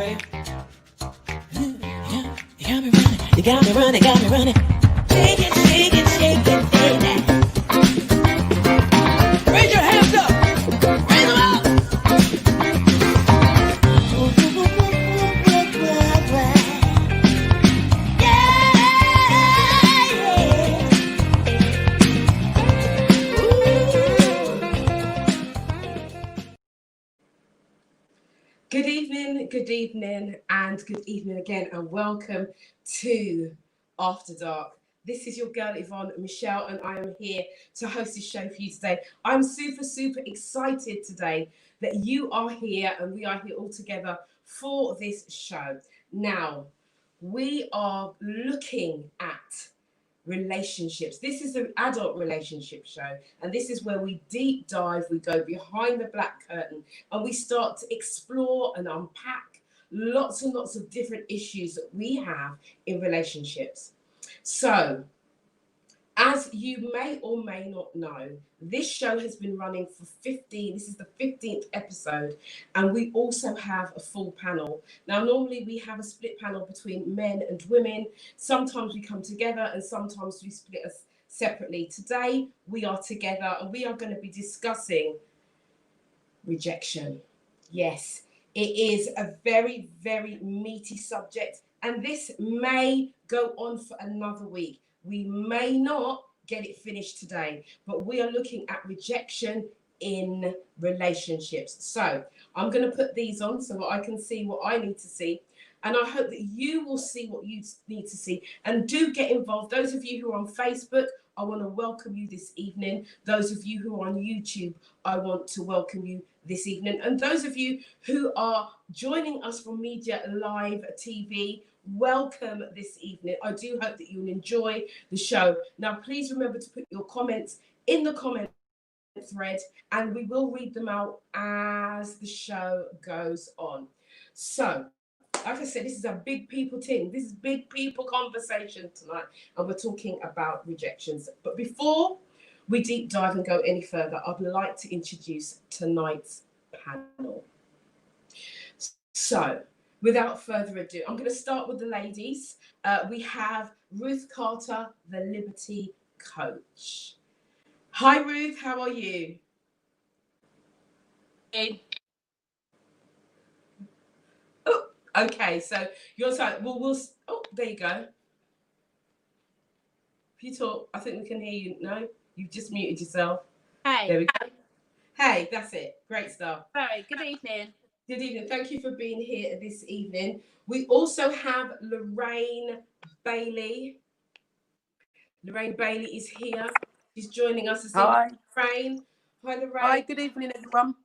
babe. You got me running, got me running. Shake it, shake it, shake it, baby. Raise your hands up. Raise them up. Good evening, and good evening again, and welcome to After Dark. This is your girl Yvonne Michelle, and I am here to host this show for you today. I'm super excited today that you are here and we are here all together for this show. Now, we are looking at relationships. This is an adult relationship show, and this is where we deep dive, we go behind the black curtain, and we start to explore and unpack lots and lots of different issues that we have in relationships. So, as you may or may not know, this show has been running for this is the 15th episode, and we also have a full panel. Now, normally we have a split panel between men and women. Sometimes we come together and sometimes we split us separately. Today, we are together and we are going to be discussing rejection. Yes, it is a very meaty subject, and this may go on for another week. We may not get it finished today, but we are looking at rejection in relationships. So I'm going to put these on so that I can see what I need to see. And I hope that you will see what you need to see. And do get involved. Those of you who are on Facebook, I want to welcome you this evening. Those of you who are on YouTube, I want to welcome you this evening. And those of you who are joining us from Media Live TV, welcome this evening. I do hope that you'll enjoy the show. Now, please remember to put your comments in the comment thread, and we will read them out as the show goes on. So, like I said, this is a big people thing. This is big people conversation tonight, and we're talking about rejections. But before we deep dive and go any further, I'd like to introduce tonight's panel. So, without further ado, I'm going to start with the ladies. We have Ruth Carter, the Liberty Coach. Hi, Ruth. How are you? Hey. Oh, okay. So you're sorry. We'll. Oh, there you go. If you talk, I think we can hear you. No, you've just muted yourself. Hey. There we go. Hey, that's it. Great stuff. Sorry. Good evening. Good evening. Thank you for being here this evening. We also have Lorraine Bailey. Lorraine Bailey is here. She's joining us. Hi. Lorraine. Hi, Lorraine. Hi, good evening, everyone.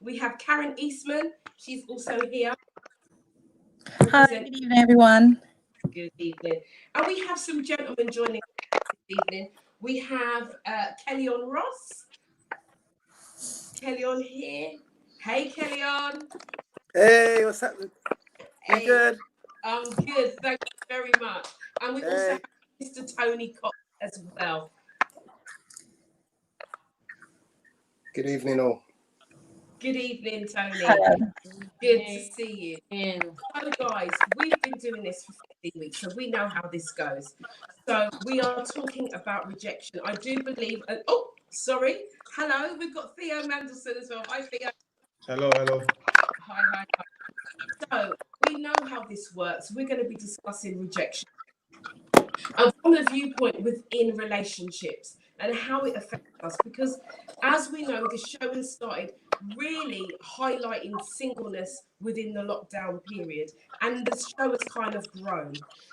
We have Karen Eastman. She's also here. Hi, good evening, everyone. Good evening. And we have some gentlemen joining us this evening. We have Kellyon Ross. Kellyon here. Hey, Kellyon. Hey, what's happening? Hey. You good? I'm good. Thank you very much. And we also have Mr. Tony Cox as well. Good evening, all. Good evening, Tony. Hello. Good to see you. And So, guys, we've been doing this for 15 weeks, so we know how this goes. So, we are talking about rejection. I do believe. Oh, sorry. Hello, we've got Theo Mandelson as well. Hi, Theo. Hello. Hi. So, we know how this works. We're going to be discussing rejection and from the viewpoint within relationships and how it affects us, because as we know, the show has started really highlighting singleness within the lockdown period, and the show has kind of grown.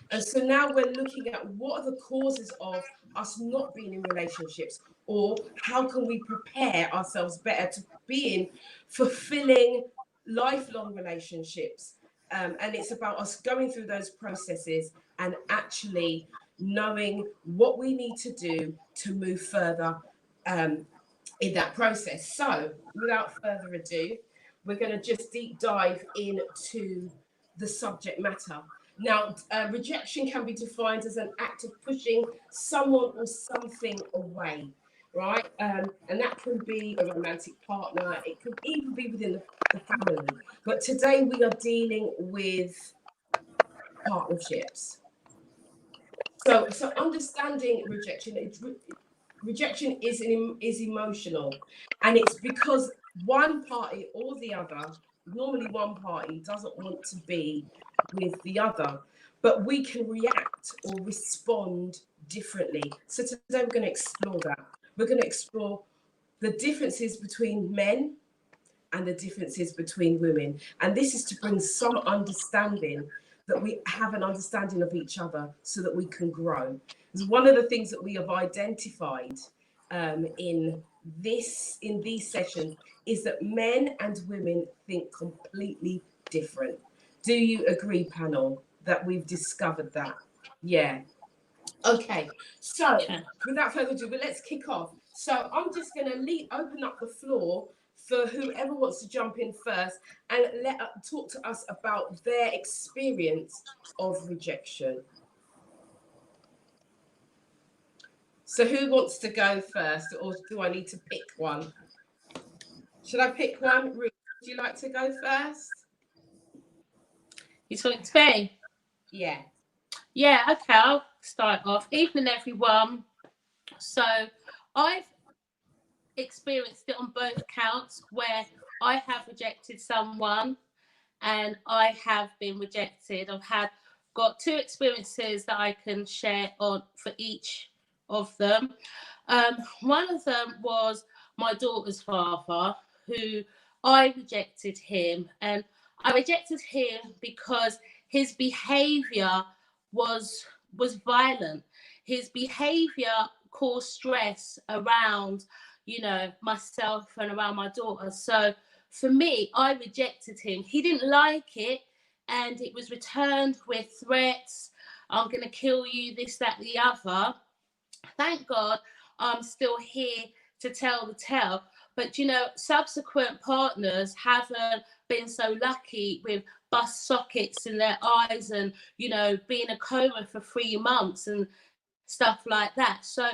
And so now we're looking at what are the causes of us not being in relationships, or how can we prepare ourselves better to be in fulfilling lifelong relationships. And it's about us going through those processes and actually knowing what we need to do to move further in that process. So without further ado, we're going to just deep dive into the subject matter. Now, rejection can be defined as an act of pushing someone or something away. right? And that can be a romantic partner. It could even be within the family. But today we are dealing with partnerships. So understanding rejection. Rejection is emotional, and it's because one party or the other, normally one party, doesn't want to be with the other, but we can react or respond differently. So today we're going to explore that. We're going to explore the differences between men and the differences between women, and this is to bring some understanding, that we have an understanding of each other so that we can grow. It's one of the things that we have identified in these sessions, is that men and women think completely different. Do you agree, panel, that we've discovered that? Yeah. Okay, so without further ado, but let's kick off. So I'm just going to open up the floor for whoever wants to jump in first and talk to us about their experience of rejection. So who wants to go first, or do I need to pick one? Should I pick one? Ruth, would you like to go first? You talking to me? Yeah. Yeah, okay, I'll start off. Evening, everyone. So I've experienced it on both counts, where I have rejected someone and I have been rejected. Got two experiences that I can share on for each of them. One of them was my daughter's father, who I rejected him, and I rejected him because his behavior was violent. His behavior caused stress around, myself and around my daughter. So for me, I rejected him. He didn't like it, and it was returned with threats. I'm going to kill you, this, that, the other. Thank God I'm still here to tell the tale. But, subsequent partners haven't been so lucky with bust sockets in their eyes and, being a coma for 3 months and stuff like that. So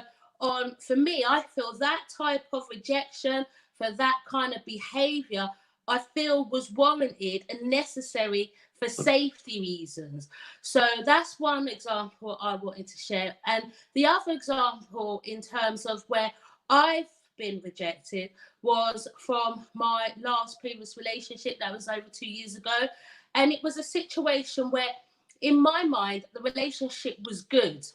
for me, I feel that type of rejection for that kind of behavior, I feel was warranted and necessary for safety reasons. So that's one example I wanted to share. And the other example in terms of where I've been rejected was from my last previous relationship that was over 2 years ago. And it was a situation where, in my mind, the relationship was good.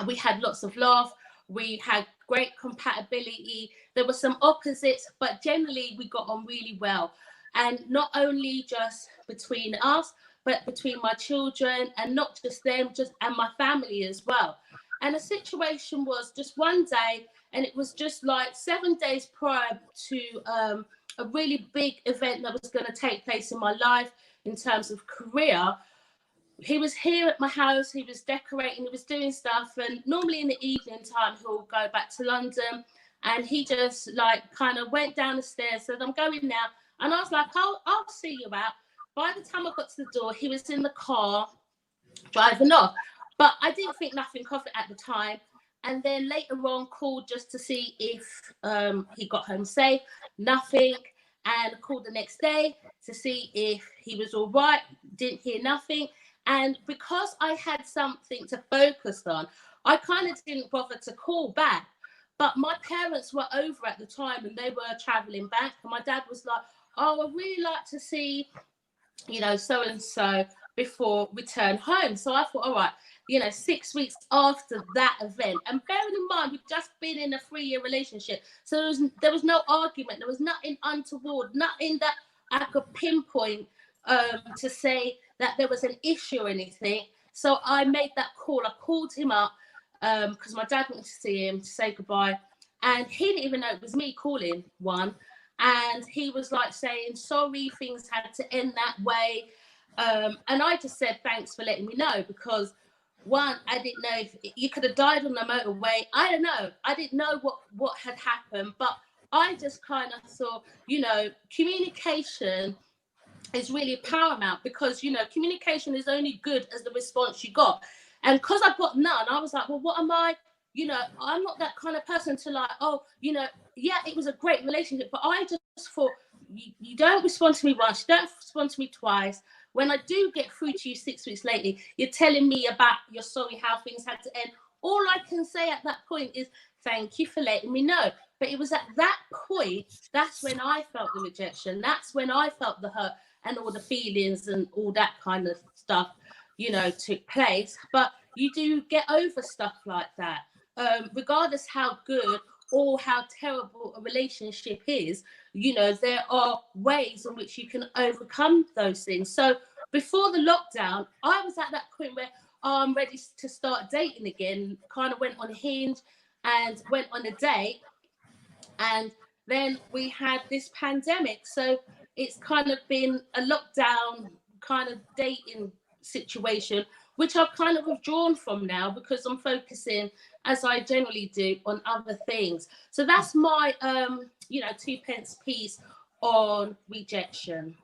We had lots of love. We had great compatibility. There were some opposites, but generally we got on really well. And not only just between us, but between my children, and not just them, and my family as well. And the situation was just one day, and it was just like 7 days prior to a really big event that was going to take place in my life in terms of career. He was here at my house, he was decorating, he was doing stuff, and normally in the evening time he'll go back to London, and he just kind of went down the stairs, said, I'm going now, and I was like, I'll see you out. By the time I got to the door, he was in the car driving off, but I didn't think nothing of it at the time. And then later on called just to see if he got home safe, nothing. And called the next day to see if he was all right, didn't hear nothing. And because I had something to focus on, I kind of didn't bother to call back. But my parents were over at the time and they were traveling back. And my dad was like, oh, I'd really like to see, so-and-so before return home. So I thought, all right, 6 weeks after that event. And bearing in mind, we've just been in a 3-year relationship. So there was no argument. There was nothing untoward, nothing that I could pinpoint to say that there was an issue or anything. So I made that call. I called him up because my dad wanted to see him to say goodbye. And he didn't even know it was me calling one. And he was saying, sorry, things had to end that way. And I just said, thanks for letting me know, because one, I didn't know if you could have died on the motorway. I don't know. I didn't know what had happened. But I just kind of thought, communication is really paramount, because communication is only good as the response you got. And because I got none, I was like, well, what am I you know, I'm not that kind of person to like, oh, you know, yeah, it was a great relationship, but I just thought, you don't respond to me once, you don't respond to me twice. When I do get through to you 6 weeks later, you're telling me about you're sorry how things had to end. All I can say at that point is thank you for letting me know. But it was at that point, that's when I felt the rejection. That's when I felt the hurt and all the feelings and all that kind of stuff, you know, took place. But you do get over stuff like that, regardless how good or how terrible a relationship is. You know, there are ways in which you can overcome those things. So before the lockdown, I was at that point where I'm ready to start dating again, kind of went on Hinge and went on a date. And then we had this pandemic. So it's kind of been a lockdown kind of dating situation, which I've kind of withdrawn from now because I'm focusing, as I generally do, on other things. So that's my, you know, 2 pence piece on rejection.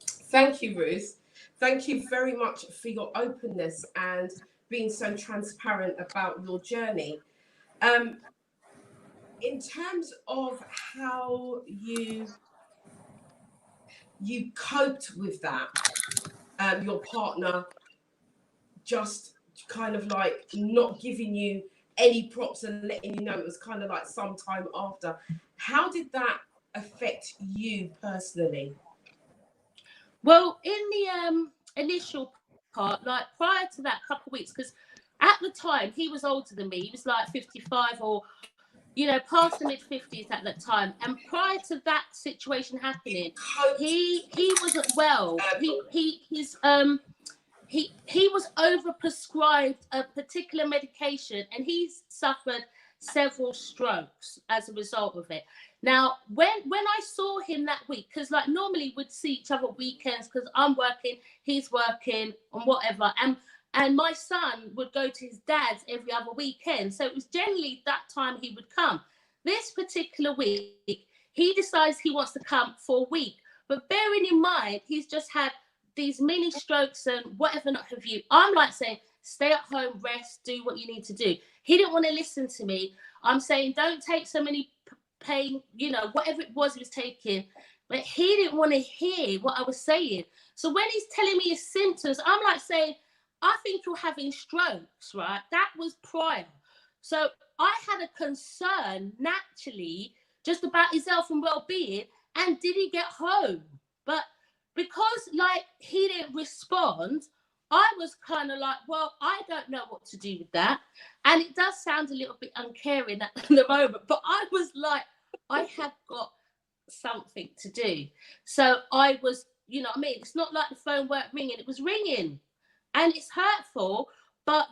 Thank you, Ruth. Thank you very much for your openness and being so transparent about your journey. In terms of how you coped with that, your partner just kind of like not giving you any props and letting you know it was kind of like some time after. How did that affect you personally? Well, in the initial part, like prior to that couple of weeks, because at the time he was older than me, he was like 55 or, you know, past the mid-50s at that time. And prior to that situation happening, he wasn't well. He was overprescribed a particular medication, and he's suffered several strokes as a result of it. Now, when I saw him that week, because like normally we'd see each other weekends because I'm working, he's working, and whatever, and my son would go to his dad's every other weekend, so it was generally that time he would come. This particular week, he decides he wants to come for a week, but bearing in mind he's just had these mini strokes and whatever not have you. I'm like saying, stay at home, rest, do what you need to do. He didn't want to listen to me. I'm saying, don't take so many pain, you know, whatever it was he was taking. But he didn't want to hear what I was saying. So when he's telling me his symptoms, I'm like saying, I think you're having strokes, right? That was prior. So I had a concern naturally just about his health and well-being. And did he get home? But because like he didn't respond, I was kind of like, well, I don't know what to do with that. And it does sound a little bit uncaring at the moment, but I was like, I have got something to do. So I was, you know what I mean? It's not like the phone weren't ringing, it was ringing. And it's hurtful, but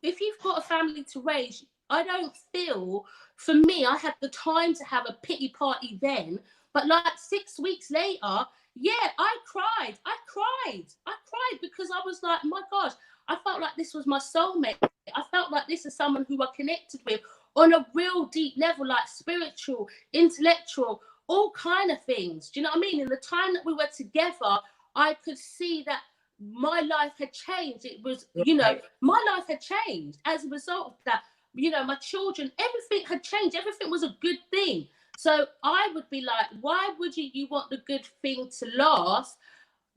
if you've got a family to raise, I don't feel, for me, I had the time to have a pity party then. But like 6 weeks later, yeah, I cried because I was like, my gosh, I felt like this was my soulmate. I felt like this is someone who I connected with on a real deep level, like spiritual, intellectual, all kind of things. Do you know what I mean? In the time that we were together, I could see that my life had changed. It was, you know, my life had changed as a result of that. You know, my children, everything had changed. Everything was a good thing. So I would be like, why would you want the good thing to last?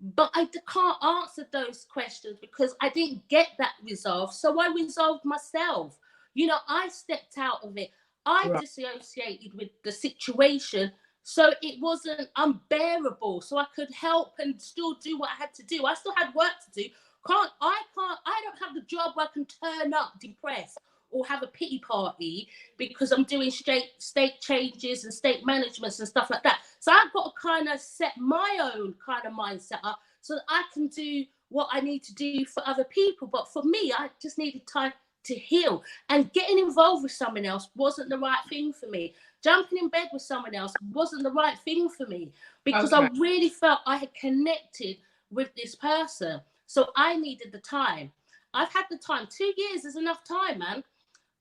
But I can't answer those questions because I didn't get that resolved. So I resolved myself. You know, I stepped out of it. I dissociated with the situation. So it wasn't unbearable. So I could help and still do what I had to do. I still had work to do. I don't have the job where I can turn up depressed or have a pity party because I'm doing state changes and state managements and stuff like that. So I've got to kind of set my own kind of mindset up so that I can do what I need to do for other people. But for me, I just needed time to heal, and getting involved with someone else wasn't the right thing for me. Jumping in bed with someone else wasn't the right thing for me because I really felt I had connected with this person. So I needed the time. I've had the time. 2 years is enough time, man.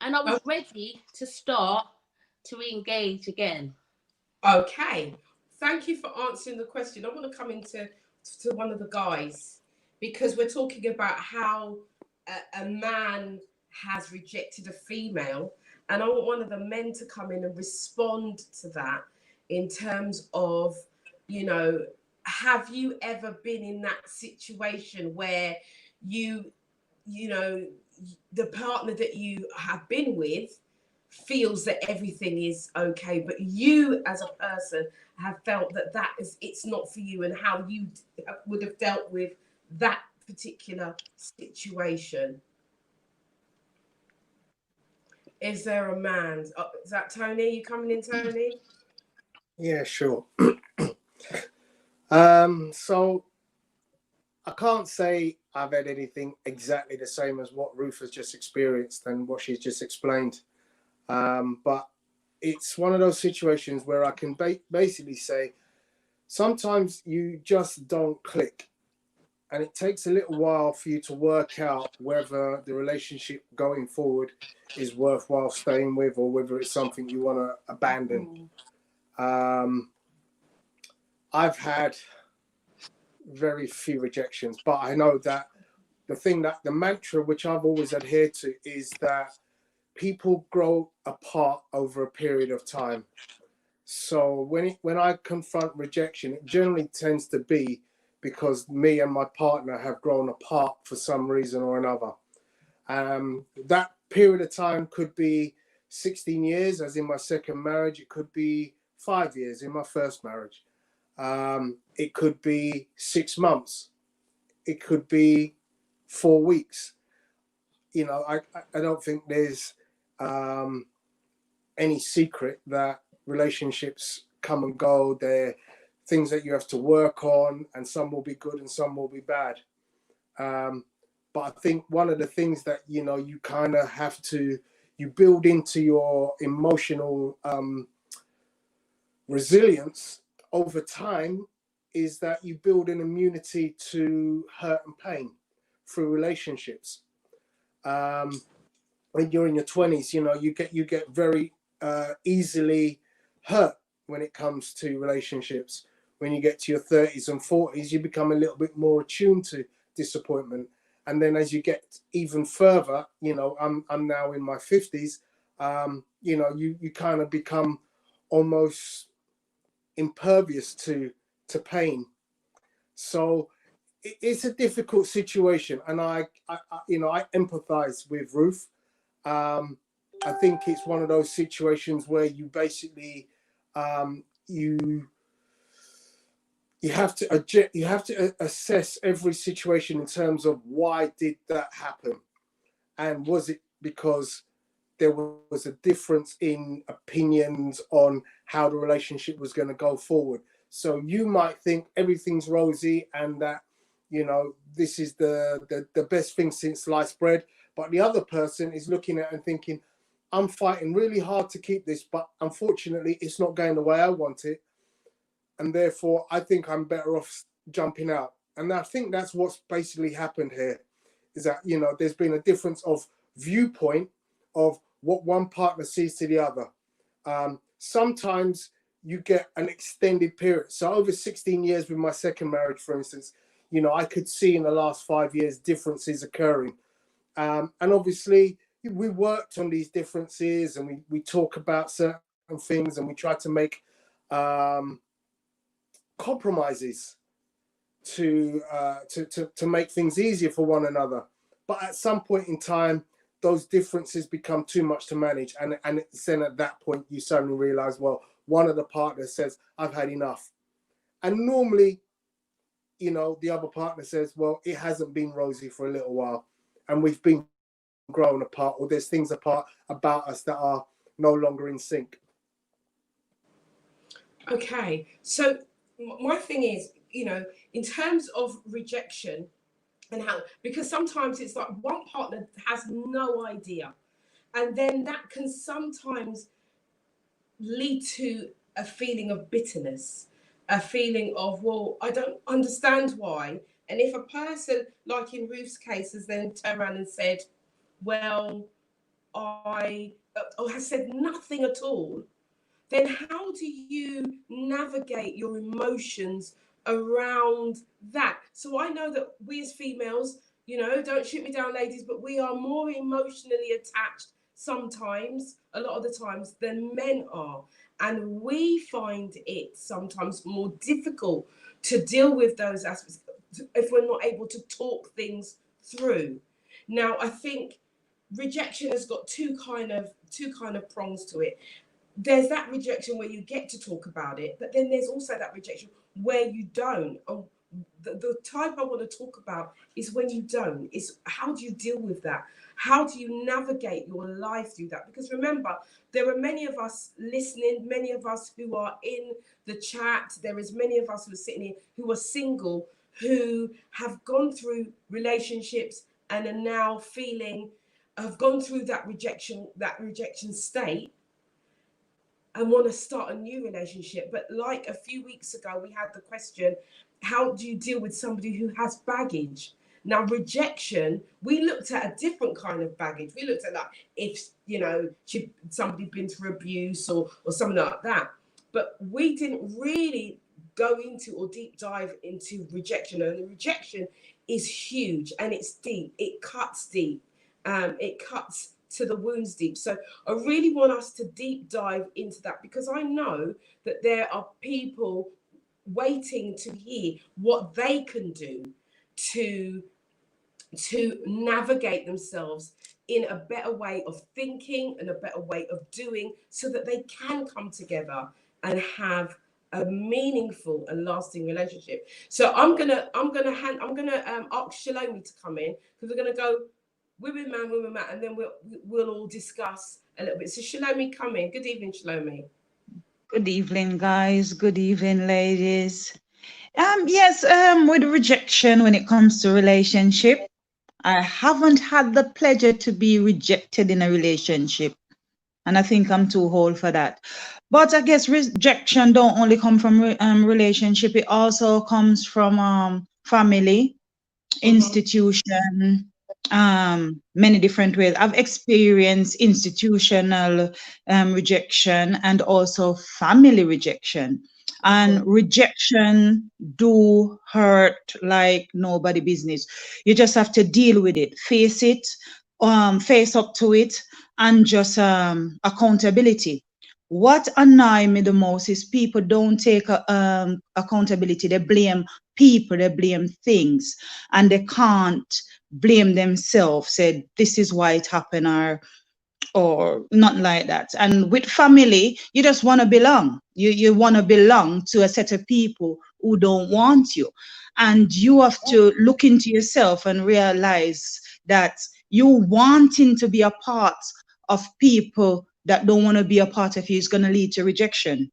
And I was ready to start to engage again. Okay. Thank you for answering the question. I want to come into one of the guys because we're talking about how a man has rejected a female, and I want one of the men to come in and respond to that in terms of, you know, have you ever been in that situation where you know, the partner that you have been with feels that everything is okay, but you as a person have felt that it's not for you, and how you would have dealt with that particular situation? Is there a man? Oh, is that Tony? You coming in, Tony? Yeah, sure. So I can't say I've had anything exactly the same as what Ruth has just experienced and what she's just explained. But it's one of those situations where I can basically say sometimes you just don't click. And it takes a little while for you to work out whether the relationship going forward is worthwhile staying with, or whether it's something you want to abandon. I've had very few rejections, but I know that the mantra which I've always adhered to is that people grow apart over a period of time. So when I confront rejection, it generally tends to be because me and my partner have grown apart for some reason or another. That period of time could be 16 years, as in my second marriage. It could be 5 years in my first marriage. It could be 6 months. It could be 4 weeks. You know, I don't think there's any secret that relationships come and go. They're things that you have to work on, and some will be good and some will be bad. But I think one of the things that, you know, you kind of have to, you build into your emotional resilience over time, is that you build an immunity to hurt and pain through relationships. When you're in your 20s, you know, you get very easily hurt when it comes to relationships. When you get to your 30s and 40s, you become a little bit more attuned to disappointment. And then as you get even further, you know, I'm now in my 50s, you know, you kind of become almost impervious to pain. So it's a difficult situation, and I you know, I empathize with Ruth. I think it's one of those situations where you basically you have to assess every situation in terms of why did that happen, and was it because there was a difference in opinions on how the relationship was going to go forward. So you might think everything's rosy and that, you know, this is the best thing since sliced bread, but the other person is looking at it and thinking, I'm fighting really hard to keep this, but unfortunately it's not going the way I want it, and therefore I think I'm better off jumping out. And I think that's what's basically happened here, is that, you know, there's been a difference of viewpoint of what one partner sees to the other. Sometimes you get an extended period. So over 16 years with my second marriage, for instance, you know, I could see in the last 5 years differences occurring. And obviously we worked on these differences, and we talk about certain things, and we try to make compromises to make things easier for one another. But at some point in time, those differences become too much to manage, and then at that point you suddenly realize, well, one of the partners says, I've had enough. And normally, you know, the other partner says, well, it hasn't been rosy for a little while, and we've been growing apart, or there's things apart about us that are no longer in sync. Okay, so my thing is, you know, in terms of rejection, and how, because sometimes it's like one partner has no idea, and then that can sometimes lead to a feeling of bitterness, a feeling of, well, I don't understand why. And if a person, like in Ruth's case, has then turned around and said, well, or has said nothing at all, then how do you navigate your emotions around that? So I know that we as females, You know, don't shoot me down, ladies, but we are more emotionally attached sometimes, a lot of the times, than men are. And we find it sometimes more difficult to deal with those aspects if we're not able to talk things through. Now, I think rejection has got two kind of prongs to it. There's that rejection where you get to talk about it, but then there's also that rejection where you don't. The type I want to talk about is when you don't. It's how do you deal with that? How do you navigate your life through that? Because remember, there are many of us listening, many of us who are in the chat. There is many of us who are sitting here who are single, who have gone through relationships and are now have gone through that rejection state and want to start a new relationship. But like a few weeks ago, we had the question, how do you deal with somebody who has baggage? Now, rejection, we looked at a different kind of baggage. We looked at like if, you know, somebody been through abuse or something like that. But we didn't really go into or deep dive into rejection. And the rejection is huge and it's deep. It cuts deep. It cuts to the wounds deep. So I really want us to deep dive into that, because I know that there are people waiting to hear what they can do to navigate themselves in a better way of thinking and a better way of doing, so that they can come together and have a meaningful and lasting relationship. So I'm gonna ask Shalomi to come in, because we're gonna go women man, and then we'll all discuss a little bit. So Shalomi, come in. Good evening, Shalomi. Good evening, guys. Good evening, ladies. Yes, with rejection when it comes to relationship, I haven't had the pleasure to be rejected in a relationship, and I think I'm too old for that. But I guess rejection don't only come from relationship; it also comes from family, institution, many different ways. I've experienced institutional rejection and also family rejection. And rejection do hurt like nobody business. You just have to deal with it, face it, face up to it, and just accountability. What annoy me the most is people don't take accountability. They blame people, they blame things, and they can't blame themselves. Said this is why it happened, or not like that. And with family, you just want to belong. You want to belong to a set of people who don't want you, and you have to look into yourself and realize that you wanting to be a part of people that don't want to be a part of you is going to lead to rejection.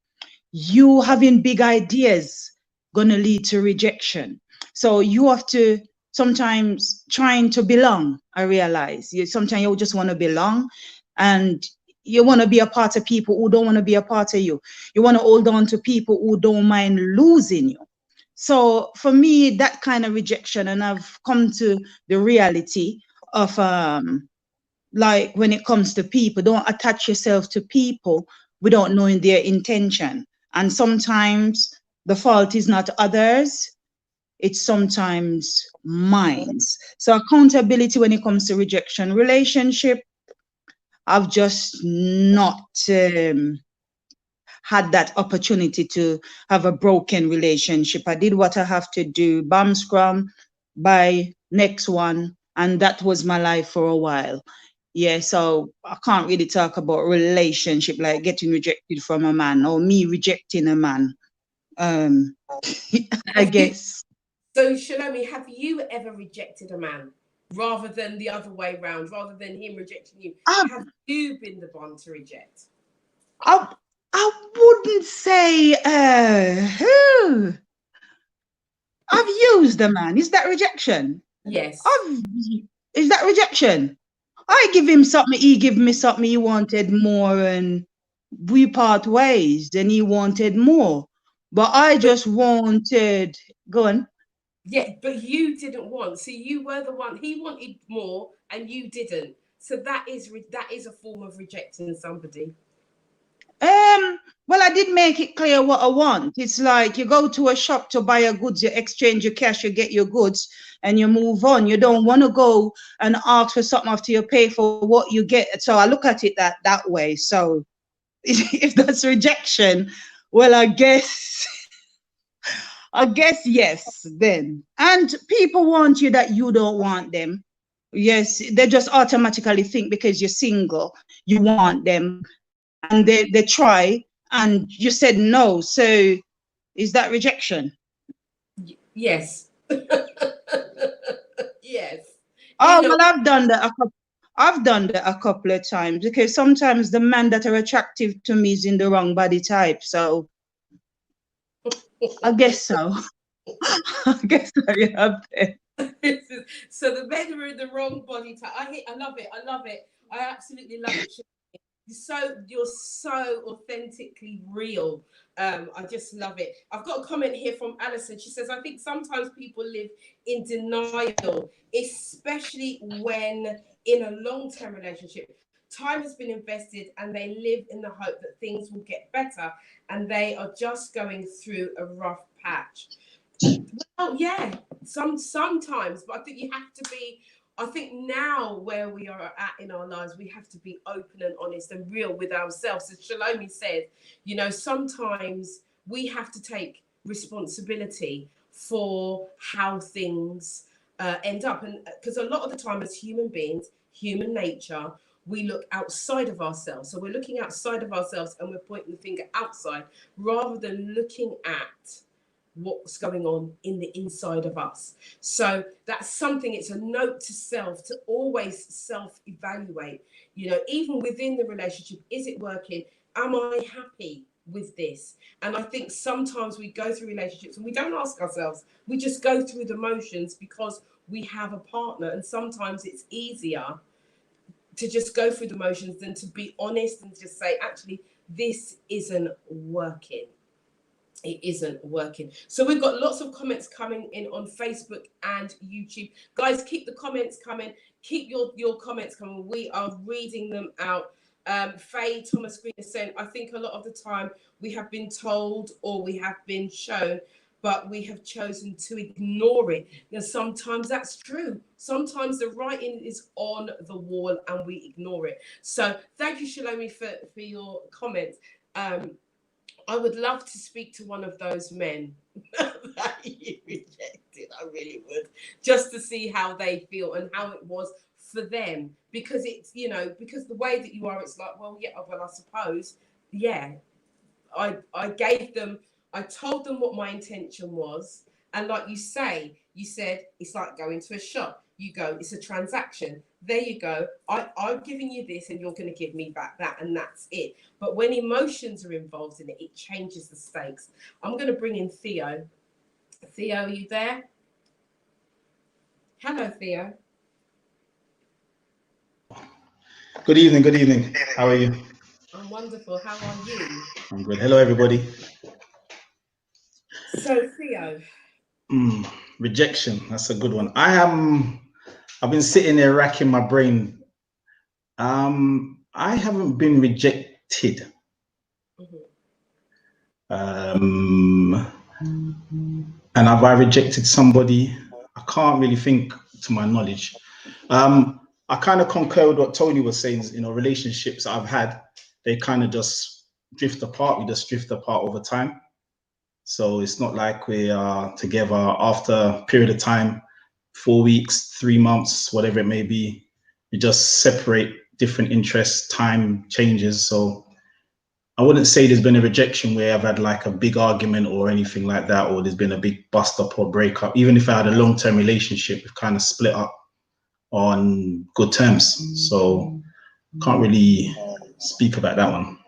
You having big ideas going to lead to rejection. So you have to sometimes trying to belong. I realize you sometimes you just want to belong, and you want to be a part of people who don't want to be a part of you. You want to hold on to people who don't mind losing you. So for me, that kind of rejection, and I've come to the reality of like when it comes to people, don't attach yourself to people without knowing their intention. And sometimes the fault is not others, it's sometimes mine. So accountability when it comes to rejection. Relationship, I've just not had that opportunity to have a broken relationship. I did what I have to do, bam scrum, by next one, and that was my life for a while. Yeah, so I can't really talk about relationship like getting rejected from a man or me rejecting a man. I guess. So Shalomi, have you ever rejected a man rather than the other way round, rather than him rejecting you? I, Have you been the one to reject? I wouldn't say I've used a man. Is that rejection? Yes. Is that rejection? I give him something, he give me something, he wanted more, and we part ways, and he wanted more. But I just wanted, go on. Yeah, but you didn't want. So you were the one. He wanted more, and you didn't. So that is a form of rejecting somebody. Well, I did make it clear what I want. It's like you go to a shop to buy your goods, you exchange your cash, you get your goods, and you move on. You don't want to go and ask for something after you pay for what you get. So I look at it that way. So if that's rejection, well, I guess yes then. And people want you that you don't want them. Yes, they just automatically think because you're single, you want them. And they try and you said no. So is that rejection? Yes. Yes. Oh, You know, well, I've done that a couple of times because sometimes the men that are attractive to me is in the wrong body type. So I guess so. I guess I have it. so the men are in the wrong body type. I love it. I love it. I absolutely love it. You're so authentically real. I just love it. I've got a comment here from Alison. She says, I think sometimes people live in denial, especially when in a long-term relationship. Time has been invested and they live in the hope that things will get better and they are just going through a rough patch. Well, yeah, sometimes, but I think you have to be. I think now where we are at in our lives, we have to be open and honest and real with ourselves. As Shalomi said, you know, sometimes we have to take responsibility for how things end up, and because a lot of the time, as human beings, human nature, we look outside of ourselves. So we're looking outside of ourselves and we're pointing the finger outside rather than looking at what's going on in the inside of us. So that's something, it's a note to self to always self-evaluate, you know, even within the relationship. Is it working? Am I happy with this? And I think sometimes we go through relationships and we don't ask ourselves, we just go through the motions because we have a partner, and sometimes it's easier to just go through the motions than to be honest and just say, actually, this isn't working. It isn't working. So we've got lots of comments coming in on Facebook and YouTube. Guys, keep the comments coming. Keep your comments coming. We are reading them out. Faye Thomas Green is saying, I think a lot of the time we have been told or we have been shown, but we have chosen to ignore it. Now, sometimes that's true. Sometimes the writing is on the wall and we ignore it. So thank you, Shalomi, for your comments. I would love to speak to one of those men that you rejected. I really would, just to see how they feel and how it was for them. Because it's, you know, because the way that you are, it's like, well, yeah, well, I suppose, yeah. I gave them, I told them what my intention was. And like you say, you said, it's like going to a shop. You go, it's a transaction. There you go. I'm giving you this and you're going to give me back that, and that's it. But when emotions are involved in it, it changes the stakes. I'm going to bring in Theo. Theo, are you there? Hello, Theo. Good evening, good evening. How are you? I'm wonderful. How are you? I'm good. Hello, everybody. So, Theo. Rejection, that's a good one. I've been sitting there racking my brain. I haven't been rejected. And have I rejected somebody? I can't really think to my knowledge. I kind of concur with what Tony was saying. You know, relationships I've had, they kind of just drift apart. We just drift apart over time. So it's not like we are together after a period of time, 4 weeks, 3 months, whatever it may be. We just separate, different interests, time changes. So I wouldn't say there's been a rejection where I've had like a big argument or anything like that, or there's been a big bust up or breakup. Even if I had a long-term relationship, we've kind of split up on good terms. So can't really speak about that one.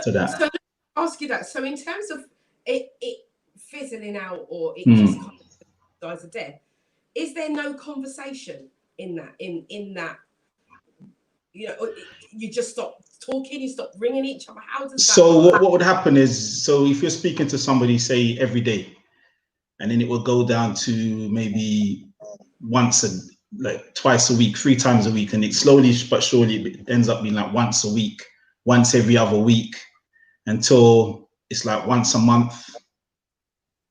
So let me ask you that. So in terms of it fizzling out or it just kind of dies a death, is there no conversation in that? In that, you know, you just stop talking, you stop ringing each other. How does that? So what would happen is, so if you're speaking to somebody, say every day, and then it will go down to maybe twice a week, 3 times a week, and it slowly but surely it ends up being like once a week, once every other week until it's like once a month,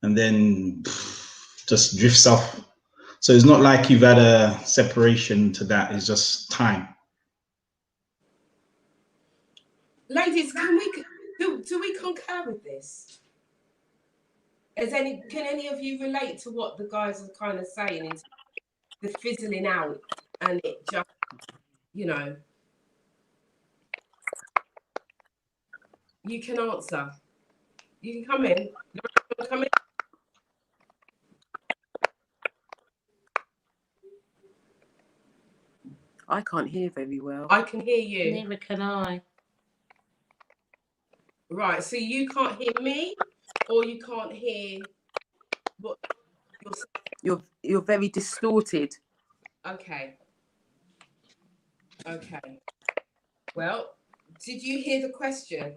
and then just drifts off. So it's not like you've had a separation to that. It's just time. Ladies, do we concur with this? Can any of you relate to what the guys are kind of saying in the fizzling out and it just, you know? You can answer. You can come in. Come in. I can't hear very well. I can hear you. Neither can I. Right, so you can't hear me, or you can't hear what you're. You're very distorted. Okay. Okay. Well, did you hear the question?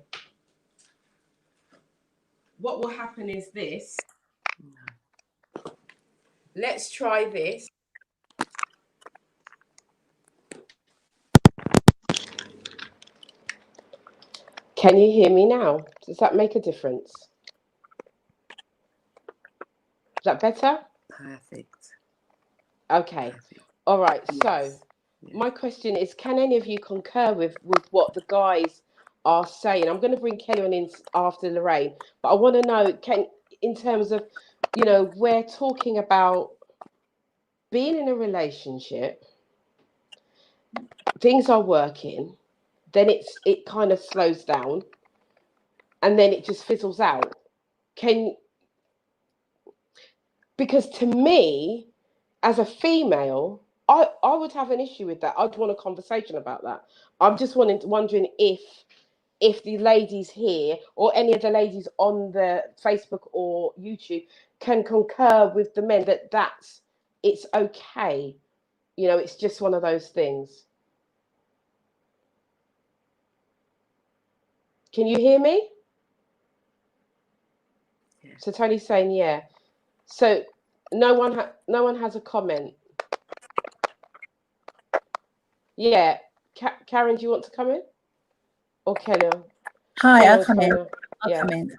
What will happen is this. Let's try this. Can you hear me now? Does that make a difference? Is that better? Perfect. Okay. Perfect. All right. Yes. So my question is, can any of you concur with what the guys are saying? I'm going to bring Kelly on in after Lorraine, but I want to know, in terms of, you know, we're talking about being in a relationship, things are working, then it kind of slows down, and then it just fizzles out. Because to me, as a female, I would have an issue with that. I'd want a conversation about that. I'm just wondering if the ladies here or any of the ladies on the Facebook or YouTube can concur with the men that it's okay. You know, it's just one of those things. Can you hear me? Yeah. So Tony's saying yeah. So no one has a comment. Yeah, Karen, do you want to come in? Or Kelly? Hi, I'll come in. I'll come in.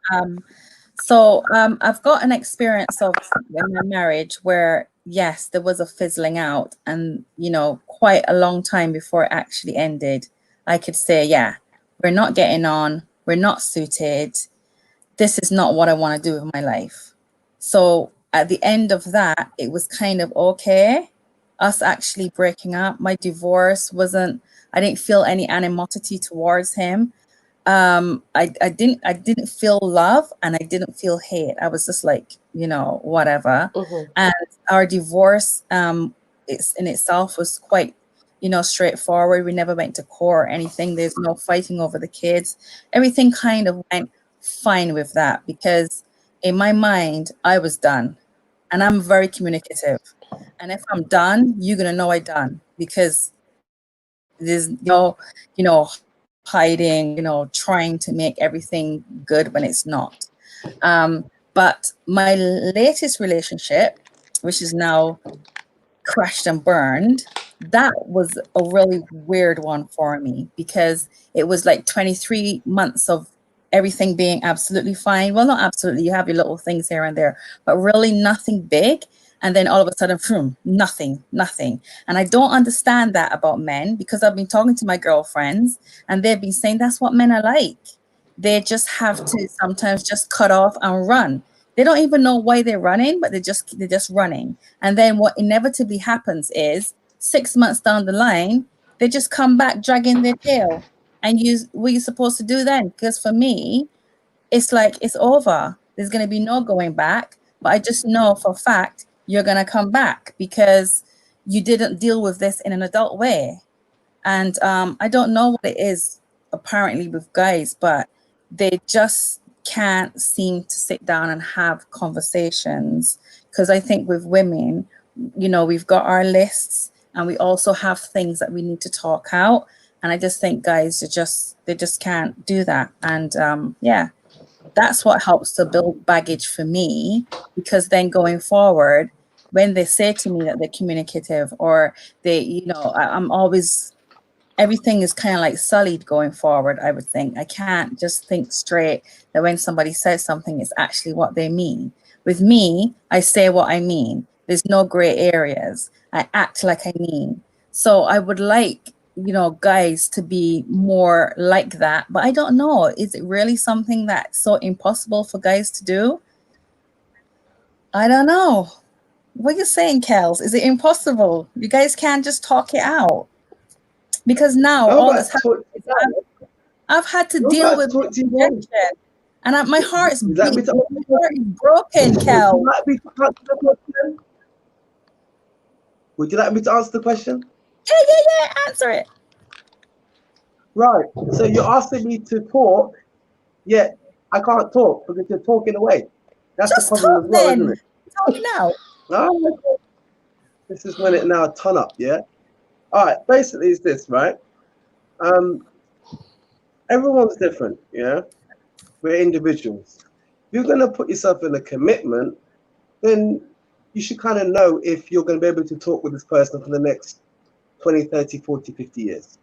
So I've got an experience of in my marriage where, yes, there was a fizzling out, and you know, quite a long time before it actually ended. I could say, yeah, we're not getting on, we're not suited. This is not what I want to do with my life. So at the end of that, it was kind of okay. Us actually breaking up. My divorce I didn't feel any animosity towards him. I didn't feel love and I didn't feel hate. I was just like, you know, whatever. Mm-hmm. And our divorce it's in itself was quite, you know, straightforward. We never went to court or anything. There's no fighting over the kids. Everything kind of went fine with that, because in my mind I was done, and I'm very communicative, and if I'm done, you're gonna know I done, because there's no, you know, hiding, you know, trying to make everything good when it's not. But my latest relationship, which is now crashed and burned, that was a really weird one for me, because it was like 23 months of everything being absolutely fine. Well, not absolutely, you have your little things here and there, but really nothing big. And then all of a sudden, nothing. And I don't understand that about men, because I've been talking to my girlfriends and they've been saying that's what men are like. They just have to sometimes just cut off and run. They don't even know why they're running, but they're just running. And then what inevitably happens is 6 months down the line, they just come back dragging their tail. And what are you supposed to do then? Because for me, it's like it's over. There's going to be no going back. But I just know for a fact you're going to come back because you didn't deal with this in an adult way. And I don't know what it is apparently with guys, but they just can't seem to sit down and have conversations. Because I think with women, you know, we've got our lists and we also have things that we need to talk out. And I just think guys they just can't do that. And yeah, that's what helps to build baggage for me, because then going forward, when they say to me that they're communicative or they, you know, I'm always everything is kind of like sullied going forward. I would think I can't just think straight that when somebody says something, it's actually what they mean. With me, I say what I mean. There's no gray areas. I act like I mean. So I would like, you know, guys to be more like that. But I don't know. Is it really something that's so impossible for guys to do? I don't know. What are you saying, Kels? Is it impossible? You guys can't just talk it out. Because now I'm all about that's to talk happened to you. is I've had to I'm deal about with to talk to you. rejection. And my heart's Would you like me beating. to My heart is broken, Would Kel. you like me to answer the question? Would you like me to answer the question? Yeah. Answer it. Right. So you're asking me to talk, yet I can't talk because you're talking away. That's the Just problem talk as well, isn't then. it? Talk now. Oh, this is when it now ton up, yeah? All right, basically it's this, right? Everyone's different, yeah? We're individuals. If you're going to put yourself in a commitment, then you should kind of know if you're going to be able to talk with this person for the next 20, 30, 40, 50 years.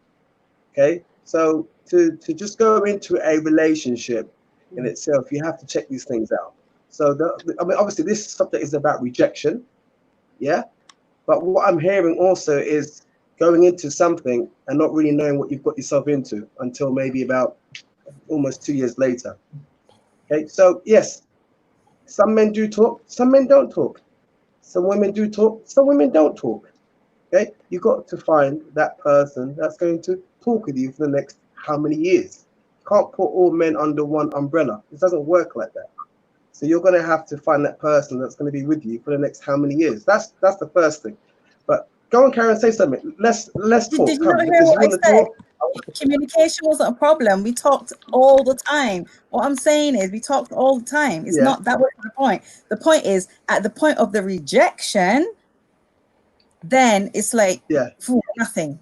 Okay? So to just go into a relationship in itself, you have to check these things out. So, I mean, obviously, this subject is about rejection, yeah? But what I'm hearing also is going into something and not really knowing what you've got yourself into until maybe about almost 2 years later. Okay, so yes, some men do talk, some men don't talk. Some women do talk, some women don't talk. Okay, you got to find that person that's going to talk with you for the next how many years. You can't put all men under one umbrella. It doesn't work like that. So you're going to have to find that person that's going to be with you for the next how many years. That's the first thing. But go on, Karen, say something. Let's talk. Did you Come, not hear because you what I want to said? talk. Communication wasn't a problem. We talked all the time. What I'm saying is we talked all the time. It's Yeah. not that was the point. The point is at the point of the rejection, then it's like Yeah. nothing.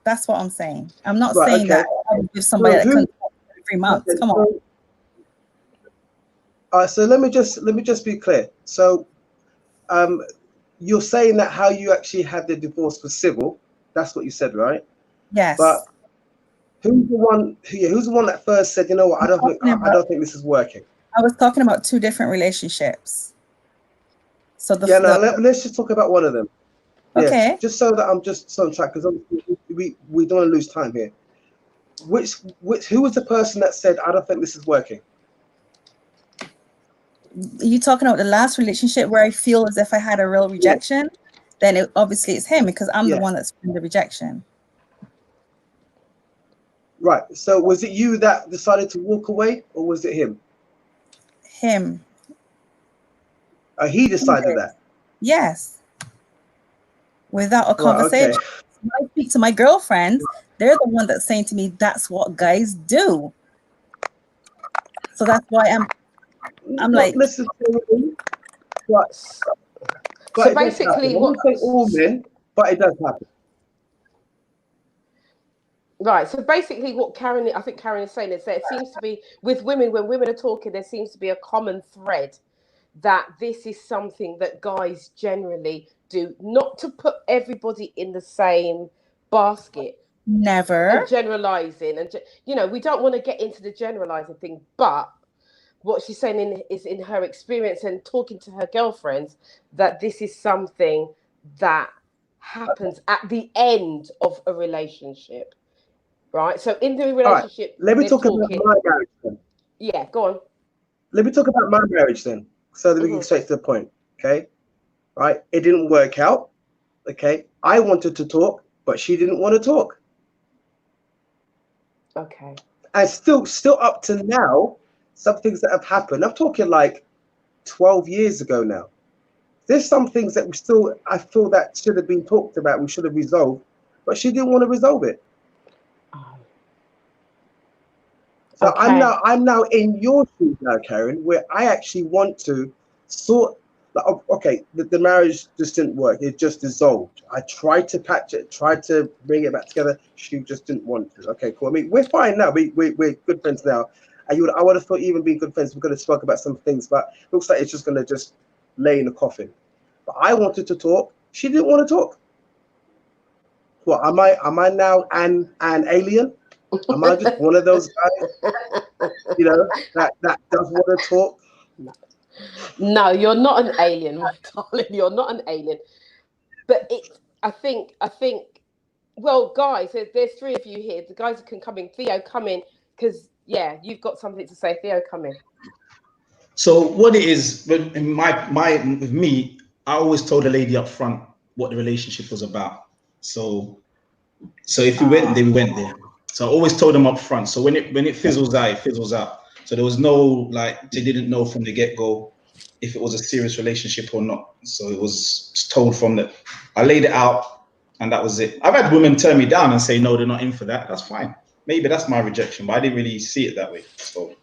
That's what I'm saying. I'm not Right, saying okay. that I would give somebody that can talk for 3 months. Okay, Come on. All right, so let me just be clear. So you're saying that how you actually had the divorce was civil. That's what you said, right? Yes. But who's the one that first said, you know what, I don't think this is working? I was talking about 2 different relationships. So let's just talk about one of them. Okay. Yeah, just so that I'm just on track, because we don't want to lose time here. Who was the person that said, I don't think this is working? Are you talking about the last relationship where I feel as if I had a real rejection? Then obviously it's him, because I'm the one that's in the rejection. Right. So was it you that decided to walk away, or was it him? Him. He decided that? Yes. Without a conversation. Okay. When I speak to my girlfriends, they're the one that's saying to me, that's what guys do. So that's why I'm like, necessarily, but so basically, what say all men, but it does happen. Right. So basically, what I think Karen is saying is that it seems to be with women, when women are talking, there seems to be a common thread that this is something that guys generally do, not to put everybody in the same basket. Never. And generalizing, and we don't want to get into the generalizing thing, but what she's saying is in her experience and talking to her girlfriends, that this is something that happens at the end of a relationship, right? So in the relationship, let me talk about my marriage then. Yeah, go on. Let me talk about my marriage then, so that we can get straight to the point. Okay, right? It didn't work out. Okay, I wanted to talk, but she didn't want to talk. Okay. And still up to now, some things that have happened. I'm talking like 12 years ago now. There's some things that I feel that should have been talked about. We should have resolved, but she didn't want to resolve it. So okay. I'm now in your shoes now, Karen, where I actually want to sort. Okay, the marriage just didn't work. It just dissolved. I tried to patch it, tried to bring it back together. She just didn't want to. Okay, cool. I mean, we're fine now. We're good friends now. I would have thought even being good friends, we're going to talk about some things, but it looks like it's just going to just lay in the coffin. But I wanted to talk. She didn't want to talk. What am I now an alien? Am I just one of those guys, you know, that does want to talk? No, you're not an alien, my darling. You're not an alien. But I think, well, guys, there's three of you here. The guys can come in. Theo, come in, because, yeah, you've got something to say. Theo, come in. So what it is, with me, I always told the lady up front what the relationship was about. So if we went there, we went there. So I always told them up front. So when it fizzles out, it fizzles out. So there was no, like, they didn't know from the get-go if it was a serious relationship or not. So it was told from the, I laid it out, and that was it. I've had women turn me down and say, no, they're not in for that. That's fine. Maybe that's my rejection, but I didn't really see it that way. So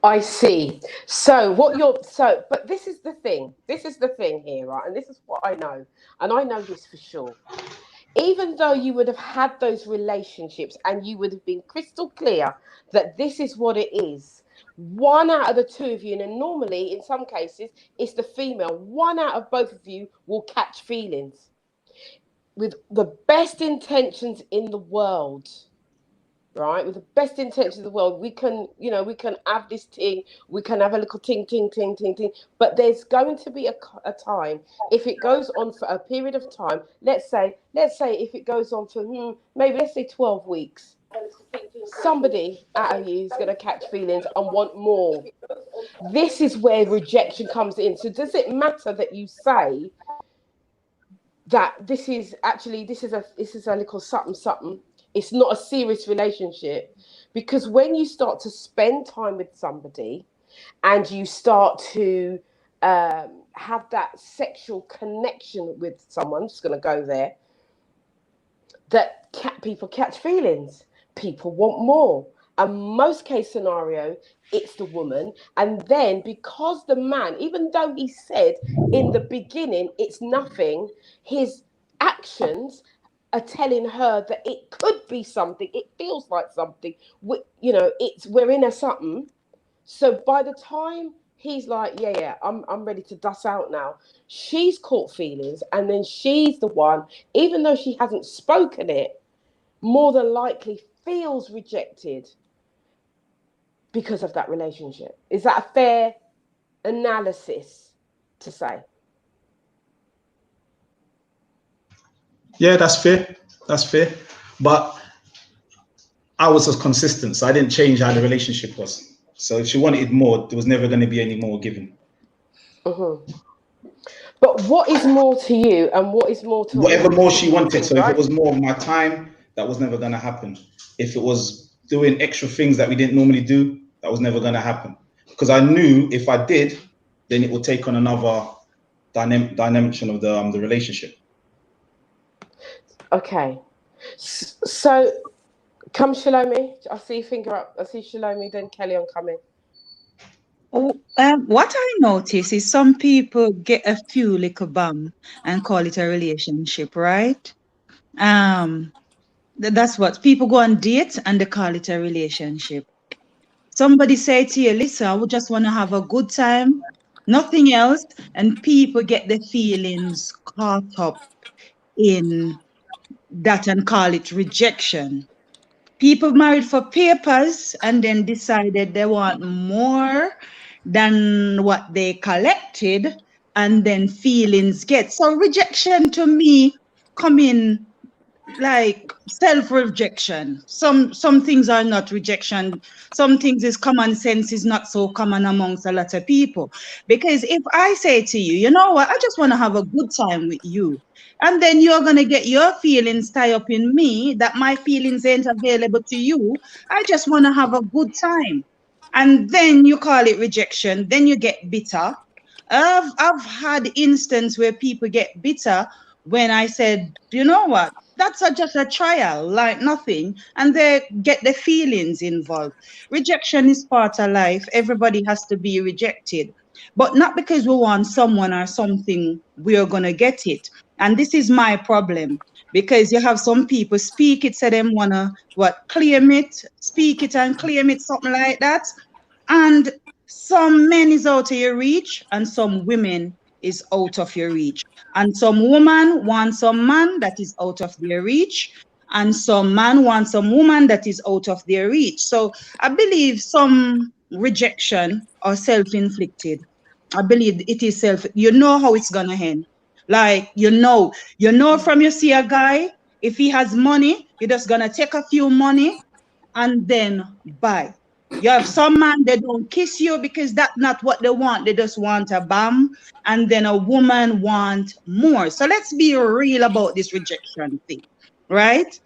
I see. But this is the thing. This is the thing here, right? And this is what I know. And I know this for sure. Even though you would have had those relationships and you would have been crystal clear that this is what it is, one out of the two of you, and normally in some cases it's the female, one out of both of you will catch feelings with the best intentions in the world. Right, with the best intentions of the world, we can have this thing, we can have a little ting, but there's going to be a time, if it goes on for a period of time, let's say if it goes on for maybe let's say 12 weeks, somebody out of you is going to catch feelings and want more. This is where rejection comes in. So does it matter that you say that this is a little something? It's not a serious relationship, because when you start to spend time with somebody and you start to have that sexual connection with someone, I'm just going to go there, that people catch feelings. People want more. And most case scenario, it's the woman. And then because the man, even though he said in the beginning it's nothing, his actions are telling her that it could be something. It feels like something. We're in a something. So by the time he's like, yeah, I'm ready to dust out now, she's caught feelings, and then she's the one, even though she hasn't spoken it, more than likely feels rejected because of that relationship. Is that a fair analysis to say? yeah, that's fair. That's fair. But I was as consistent, so I didn't change how the relationship was. So if she wanted more, there was never going to be any more given. Mm-hmm. But what is more to you, and what is more to whatever more she wanted? So right? if it was more of my time, that was never going to happen. If it was doing extra things that we didn't normally do, that was never going to happen. Because I knew if I did, then it would take on another dimension of the relationship. Okay, so come Shalomi. I see your finger up. I see Shalomi, then Kelly on coming. What I notice is some people get a few little bum and call it a relationship, right? That's what people go on dates and they call it a relationship. Somebody say to you, listen, I would just want to have a good time, nothing else, and people get the feelings caught up in that and call it rejection. People married for papers and then decided they want more than what they collected, and then feelings get. So rejection to me come in like self-rejection. Some things are not rejection. Some things is common sense is not so common amongst a lot of people. Because if I say to you, you know what, I just want to have a good time with you, and then you're going to get your feelings tied up in me, that my feelings ain't available to you, I just want to have a good time, and then you call it rejection, then you get bitter. I've had instances where people get bitter when I said, you know what, that's just a trial, like nothing, and they get the feelings involved. Rejection is part of life. Everybody has to be rejected, but not because we want someone or something, we are going to get it. And this is my problem, because you have some people speak it, say them want to, claim it, speak it and claim it, something like that. And some men is out of your reach and some women is out of your reach. And some woman want some man that is out of their reach. And some man wants some woman that is out of their reach. So I believe some rejection are self-inflicted. I believe it is you know how it's gonna end. Like you know from you see a guy, if he has money, you're just gonna take a few money and then buy. You have some man, they don't kiss you because that's not what they want. They just want a bam. And then a woman want more. So let's be real about this rejection thing, right?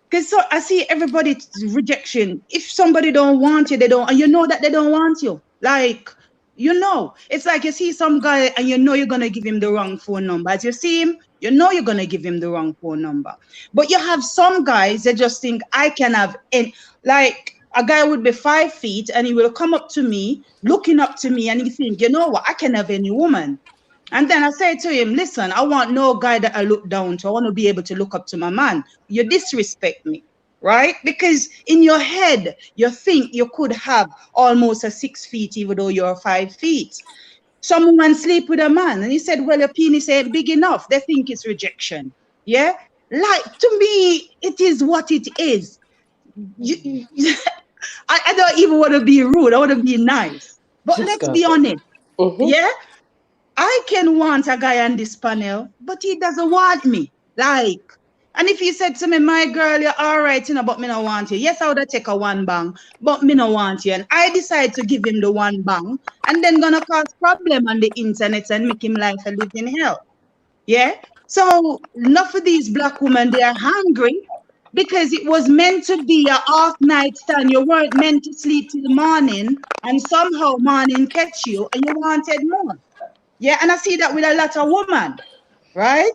Because so I see everybody rejection. If somebody don't want you, they don't, and you know that they don't want you. Like, it's like you see some guy and you know you're gonna give him the wrong phone number. As you see him, you know you're gonna give him the wrong phone number. But you have some guys that just think I can have any, like a guy would be 5 feet and he will come up to me, looking up to me, and he think, you know what, I can have any woman. And then I say to him, listen, I want no guy that I look down to. I want to be able to look up to my man. You disrespect me, right? Because in your head, you think you could have almost a 6 feet, even though you're 5 feet. Some woman sleep with a man, and he said, well, your penis ain't big enough. They think it's rejection. Yeah? Like, to me, it is what it is. I don't even want to be rude. I want to be nice. But let's be honest. Yeah? I can want a guy on this panel, but he doesn't want me. Like, and if he said to me, my girl, you're all right, but me no want you. Yes, I would have take a one bang, but me no want you. And I decide to give him the one bang and then gonna cause problem on the internet and make him life a living hell. Yeah? So enough of these black women, they are hungry because it was meant to be a half night stand. You weren't meant to sleep till the morning, and somehow morning catch you and you wanted more. Yeah, and I see that with a lot of women, right?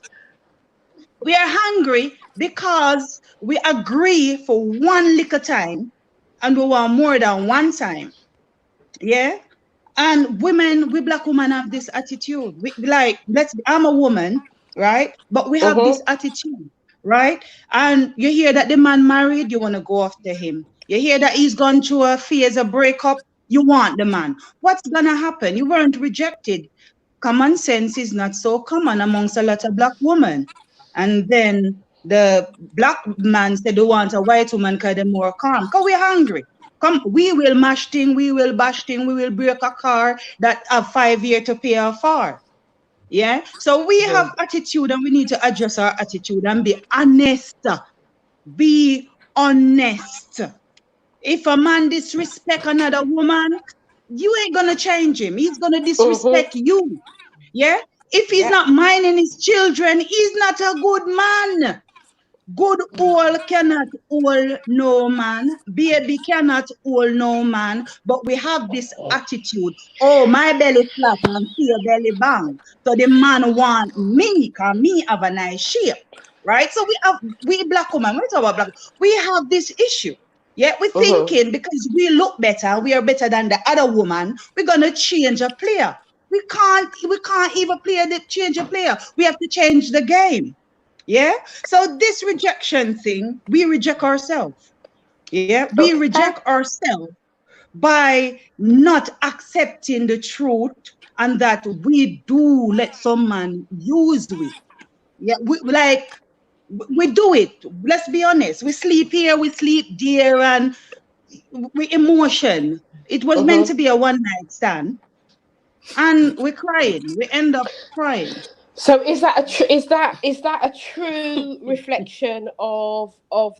We are hungry because we agree for one little time and we want more than one time. Yeah? And women, we black women have this attitude. I'm a woman, right? But we have this attitude, right? And you hear that the man married, you want to go after him. You hear that he's gone through a phase of breakup, you want the man. What's going to happen? You weren't rejected. Common sense is not so common amongst a lot of black women. And then the black man said they want a white woman because they're more calm. Because we're hungry. Come, we will mash thing, we will bash thing, we will break a car that have 5 years to pay off for. Yeah. So we have attitude and we need to address our attitude and be honest. Be honest. If a man disrespect another woman, you ain't gonna change him. He's gonna disrespect you. Yeah. If he's not minding his children, he's not a good man. Good owl cannot owl no man. Baby cannot owl no man. But we have this attitude. Oh, my belly flat and your belly bang. So the man want me, because me have a nice shape. Right? So we black women, we talk about black, we have this issue. Yeah, we're thinking because we look better, we are better than the other woman, we're gonna change a player. We can't even change a player. We have to change the game. Yeah. So this rejection thing, we reject ourselves. Yeah. We reject ourselves by not accepting the truth and that we do let some man use we. Yeah. We do it. Let's be honest. We sleep here, we sleep there, and we emotion. It was meant to be a one night stand. And we're crying. We end up crying. So is that a true reflection of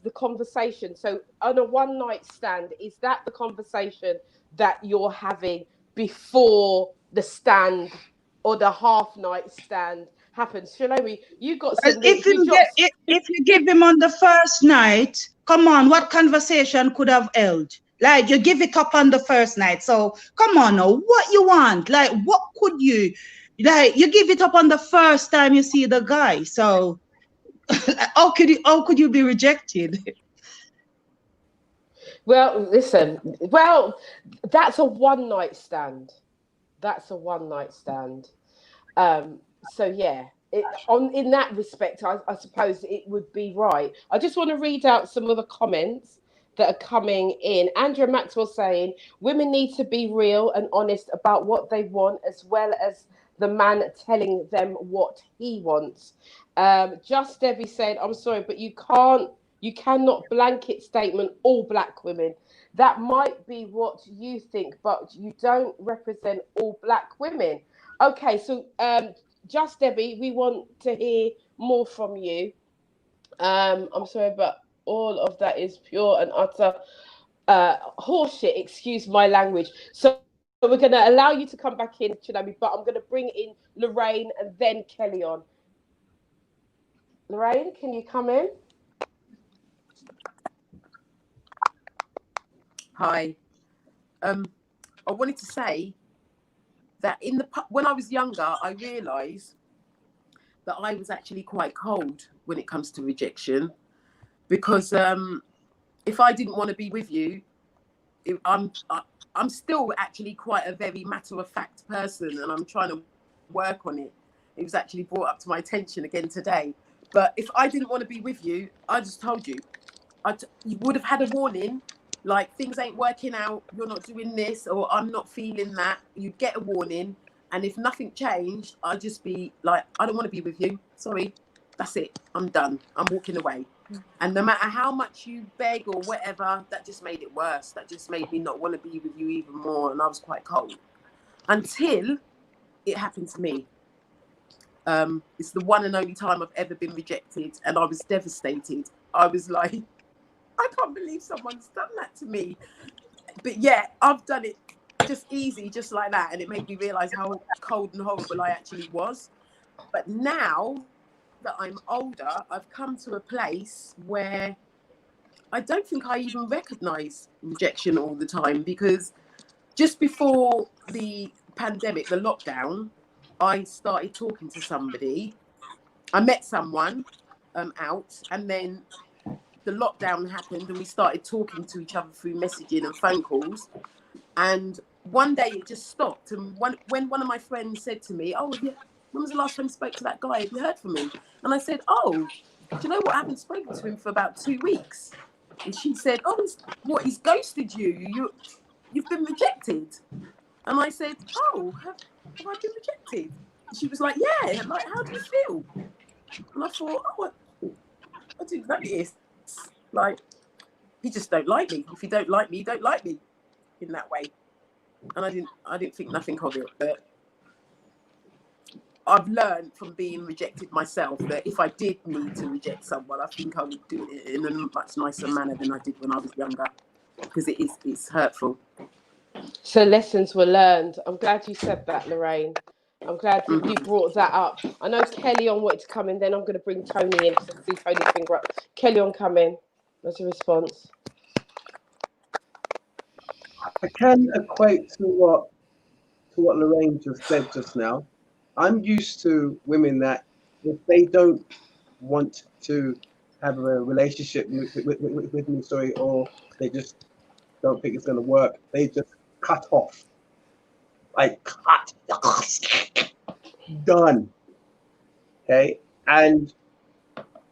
the conversation? So on a one night stand, is that the conversation that you're having before the stand or the half night stand happens? Shalomi, you got some. If you give him on the first night, come on, what conversation could have held? Like, you give it up on the first night. So come on now, what you want? Like, what could you? Like, you give it up on the first time you see the guy. So how could you be rejected? Well, listen. Well, that's a one night stand. That's a one night stand. So yeah, in that respect, I suppose it would be right. I just want to read out some of the comments that are coming in. Andrea Maxwell saying women need to be real and honest about what they want, as well as the man telling them what he wants. Just Debbie said, I'm sorry, but you cannot blanket statement all black women. That might be what you think, but you don't represent all black women. Okay, so Just Debbie, we want to hear more from you. I'm sorry, but all of that is pure and utter horseshit, excuse my language. So we're going to allow you to come back in, Chinami, but I'm going to bring in Lorraine and then Kelly on. Lorraine, can you come in? Hi. I wanted to say that when I was younger, I realised that I was actually quite cold when it comes to rejection, because if I didn't want to be with you, I'm still actually quite a very matter-of-fact person, and I'm trying to work on it. It was actually brought up to my attention again today. But if I didn't want to be with you, I just told you. You would have had a warning, like things ain't working out, you're not doing this, or I'm not feeling that. You'd get a warning, and if nothing changed, I'd just be like, I don't want to be with you. Sorry, that's it. I'm done. I'm walking away. And no matter how much you beg or whatever, that just made it worse. That just made me not want to be with you even more, and I was quite cold until it happened to me. It's the one and only time I've ever been rejected, and I was devastated. I was like, I can't believe someone's done that to me. But yeah, I've done it just easy, just like that. And it made me realize how cold and horrible I actually was. But now that I'm older, I've come to a place where I don't think I even recognize rejection all the time, because just before the pandemic, the lockdown, I started talking to somebody. I met someone out, and then the lockdown happened and we started talking to each other through messaging and phone calls. And one day it just stopped. And when one of my friends said to me, oh, yeah, when was the last time you spoke to that guy? Have you heard from him? And I said, oh, do you know what? I haven't spoken to him for about 2 weeks. And she said, oh, he's ghosted you. You've been rejected. And I said, oh, have I been rejected? And she was like, yeah, like, how do you feel? And I thought, oh, I didn't notice. Like, he just don't like me. If you don't like me, you don't like me in that way. And I didn't think nothing of it. But I've learned from being rejected myself that if I did need to reject someone, I think I would do it in a much nicer manner than I did when I was younger, because it's hurtful. So lessons were learned. I'm glad you said that, Lorraine. I'm glad that you brought that up. I know Kelly on wanted to come in, then I'm going to bring Tony in because I see Tony's finger up. Kelly on, come in. What's your response? I can equate to what Lorraine just said just now. I'm used to women that if they don't want to have a relationship with me, sorry, or they just don't think it's going to work, they just cut off. Like, cut. Done. Okay? And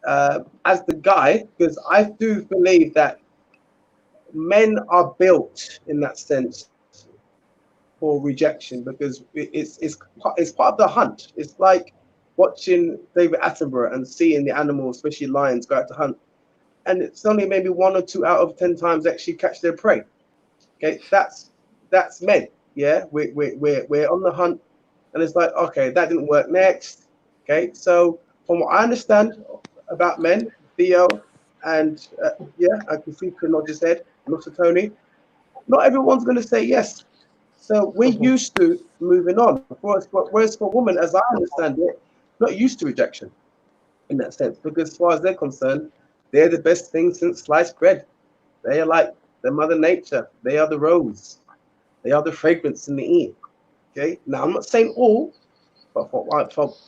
as the guy, because I do believe that men are built in that sense for rejection, because it's part of the hunt. It's like watching David Attenborough and seeing the animals, especially lions, go out to hunt, and it's only maybe 1 or 2 out of 10 times actually catch their prey. Okay, that's men. Yeah, we're on the hunt, and it's like, okay, that didn't work. Next. Okay, so from what I understand about men, Theo, and yeah, I can see Prinod just said, and also Tony, not everyone's going to say yes. So we're used to moving on. Whereas for women, as I understand it, not used to rejection in that sense, because as far as they're concerned, they're the best thing since sliced bread. They are like the mother nature. They are the rose. They are the fragrance in the ear. Okay. Now I'm not saying all, but for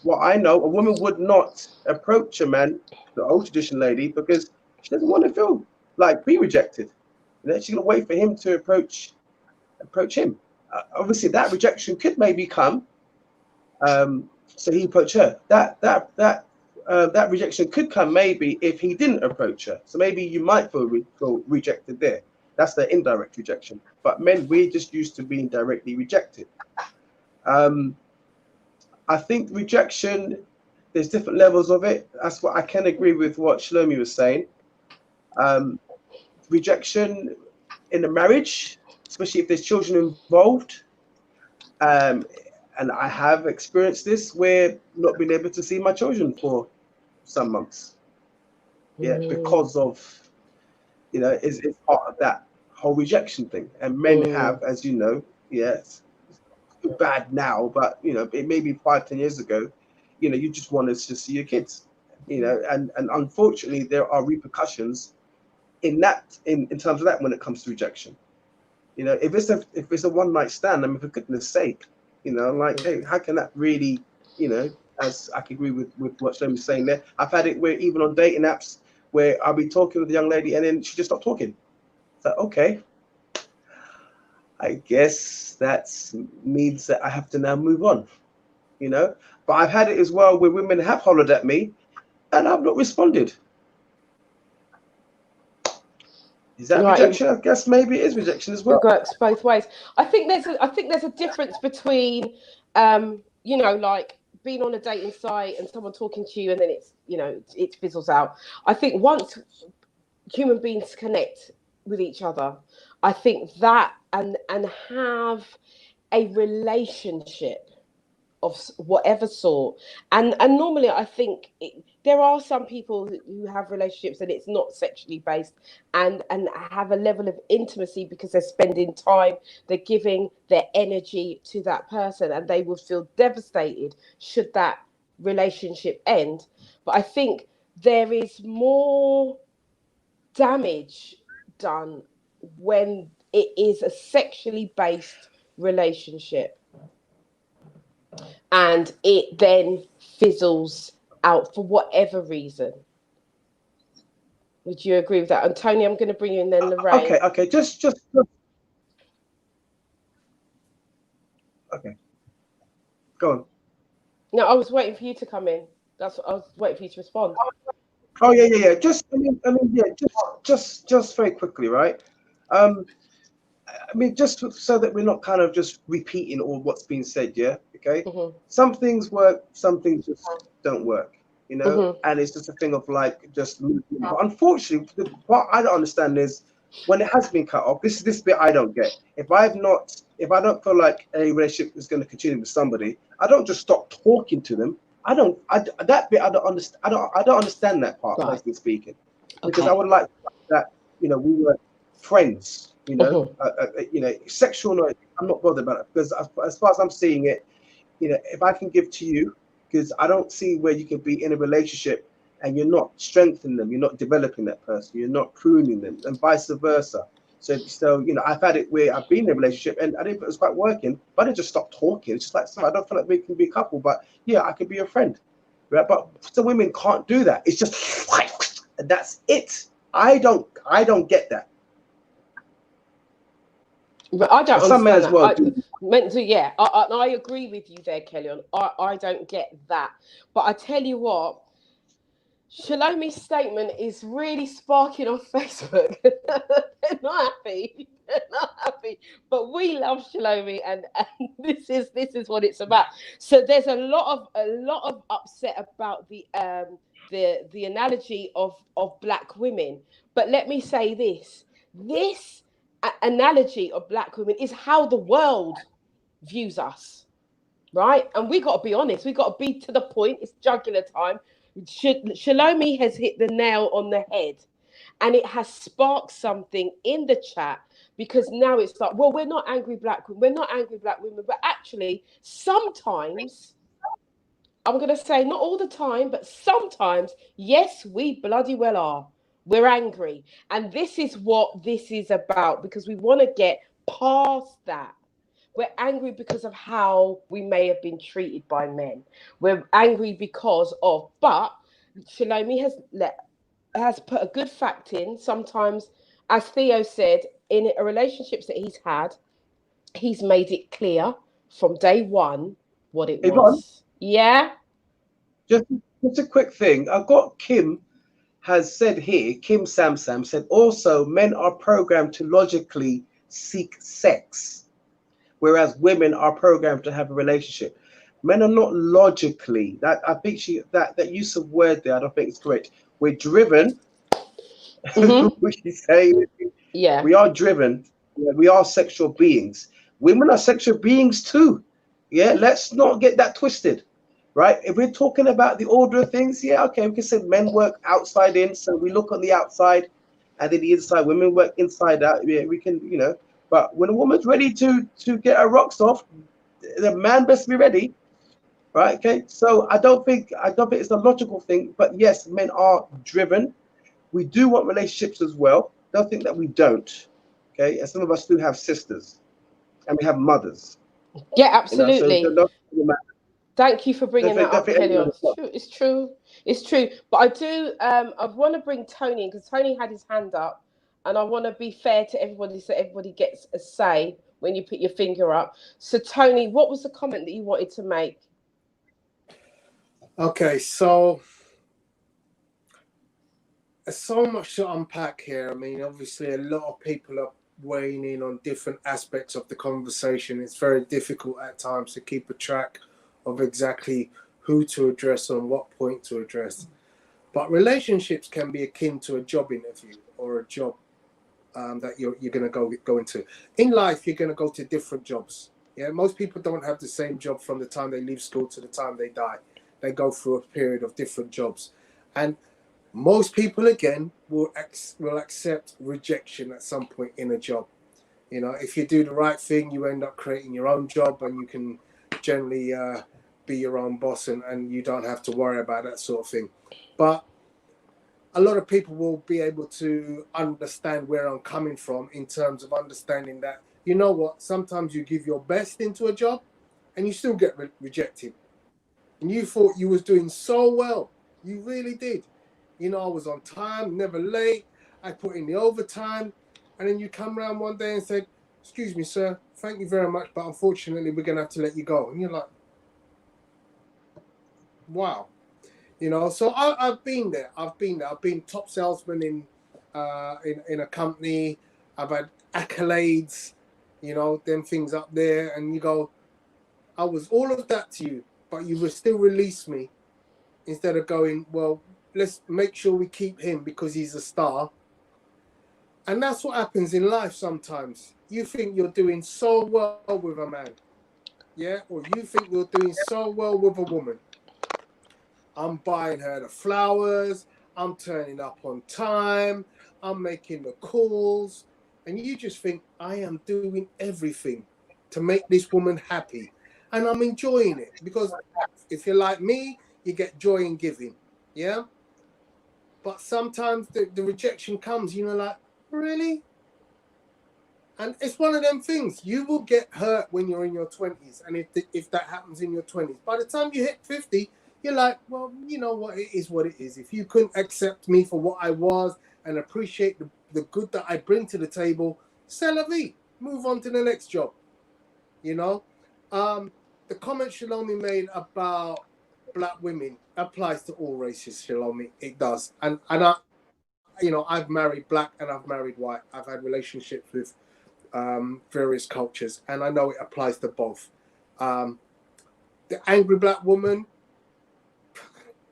what I know, a woman would not approach a man, the old tradition lady, because she doesn't want to feel like be rejected. And then she's gonna wait for him to approach him. Obviously, that rejection could maybe come. So he approached her. That rejection could come maybe if he didn't approach her. So maybe you might feel rejected there. That's the indirect rejection. But men, we're just used to being directly rejected. I think rejection, there's different levels of it. That's what I can agree with what Shlomi was saying. Rejection in a marriage, especially if there's children involved. And I have experienced this where not being able to see my children for some months. Yeah, because of, it's part of that whole rejection thing. And men have, as you know, yes, it's bad now, but it may be 5-10 years ago, you just wanted to see your kids, and unfortunately there are repercussions in that, in terms of that, when it comes to rejection. If it's a one night stand, I mean, for goodness sake, like, hey, how can that really, as I can agree with what Shlomi's saying there. I've had it where even on dating apps where I'll be talking with a young lady and then she just stopped talking. So, okay, I guess that means that I have to now move on, But I've had it as well where women have hollered at me and I've not responded. Is that rejection? I guess maybe it is rejection as well. It works both ways. I think there's a difference between, like being on a dating site and someone talking to you and then it fizzles out. I think once human beings connect with each other, I think that and have a relationship of whatever sort, and normally I think there are some people who have relationships and it's not sexually based and have a level of intimacy because they're spending time, they're giving their energy to that person, and they would feel devastated should that relationship end. But I think there is more damage done when it is a sexually based relationship and it then fizzles out for whatever reason. Would you agree with that? And Tony, I'm going to bring you in then, Lorraine. Okay, just okay. Go on. No, I was waiting for you to come in. That's what I was waiting for you to respond. Oh yeah. Just just very quickly, right? I mean, just so that we're not kind of just repeating all what's been said, yeah. Okay. Some things work, some things just don't work, and it's just a thing of like just. But unfortunately, what I don't understand is when it has been cut off. This bit I don't get. If I don't feel like a relationship is going to continue with somebody, I don't just stop talking to them. That bit I don't understand. I don't understand that part. Personally speaking, because I would like that. We were friends. Sexual. I'm not bothered about it because as far as I'm seeing it, if I can give to you, because I don't see where you can be in a relationship and you're not strengthening them, you're not developing that person, you're not pruning them, and vice versa. So I've had it where I've been in a relationship and I didn't think it was quite working, but I just stopped talking. It's just like, so I don't feel like we can be a couple, but yeah, I could be your friend, right? But some women can't do that. It's just and that's it. I don't get that. But I don't some men as well. I agree with you there, Kelly. I don't get that. But I tell you what, Shalomi's statement is really sparking on Facebook. They're not happy. But we love Shalomi, and this is what it's about. So there's a lot of upset about the analogy of black women. But let me say this. This analogy of black women is how the world views us, right? And we got to be honest. We got to be to the point. It's jugular time. Shalomi has hit the nail on the head, and it has sparked something in the chat, because now it's like, well, we're not angry black women, but actually sometimes, I'm going to say not all the time, but sometimes, yes, we bloody well are. We're angry. And this is what this is about, because we want to get past that. We're angry because of how we may have been treated by men. We're angry because of, but Shalomi has put a good fact in. Sometimes, as Theo said, in relationships that he's had, he's made it clear from day one what it was. Yeah? Just a quick thing. I've got Kim has said here, Kim Samsam said, also men are programmed to logically seek sex, whereas women are programmed to have a relationship. Men are not logically, that I think that use of word there, I don't think it's correct. We're driven. We say Yeah. we are driven. Yeah, we are sexual beings. Women are sexual beings too. Yeah, let's not get that twisted. Right? If we're talking about the order of things, yeah, okay, we can say men work outside in, so we look on the outside, and then the inside. Women work inside out. Yeah, we can, you know. But when a woman's ready to get her rocks off, the man best be ready. Right? Okay. So I don't think it's a logical thing. But yes, men are driven. We do want relationships as well. Don't think that we don't. Okay. And some of us do have sisters, and we have mothers. Yeah, You know. So absolutely. Thank you for bringing that up, Kelly. It's true. It's true. It's true. But I do. I want to bring Tony because Tony had his hand up, and I want to be fair to everybody, so everybody gets a say when you put your finger up. So, Tony, what was the comment that you wanted to make? Okay, so there's so much to unpack here. I mean, obviously, a lot of people are weighing in on different aspects of the conversation. It's very difficult at times to keep a track of exactly who to address and what point to address. But relationships can be akin to a job interview or a job that you're going to go into. In life, you're going to go to different jobs. Yeah, most people don't have the same job from the time they leave school to the time they die. They go through a period of different jobs, and most people again will accept rejection at some point in a job. You know, if you do the right thing, you end up creating your own job, and you can generally be your own boss, and you don't have to worry about that sort of thing. But a lot of people will be able to understand where I'm coming from in terms of understanding that, you know what, sometimes you give your best into a job and you still get rejected. And you thought you was doing so well. You really did. You know, I was on time, never late. I put in the overtime. And then you come around one day and said, excuse me, sir, thank you very much, but unfortunately, we're going to have to let you go. And you're like, wow. You know, so I've been there. I've been top salesman in a company. I've had accolades, you know, them things up there. And you go, I was all of that to you, but you would still release me instead of going, well, let's make sure we keep him because he's a star. And that's what happens in life sometimes. You think you're doing so well with a man, yeah? Or you think you're doing so well with a woman. I'm buying her the flowers, I'm turning up on time, I'm making the calls, and you just think, I am doing everything to make this woman happy. And I'm enjoying it because if you're like me, you get joy in giving, yeah? But sometimes the rejection comes, you know, like, really? And it's one of them things. You will get hurt when you're in your 20s. And if that happens in your 20s, by the time you hit 50, you're like, well, you know what, it is what it is. If you couldn't accept me for what I was and appreciate the good that I bring to the table, c'est la vie. Move on to the next job. You know? The comment Shalomi made about black women applies to all races, Shalomi. It does. And I, you know, I've married black and I've married white. I've had relationships with various cultures, and I know it applies to both. The angry black woman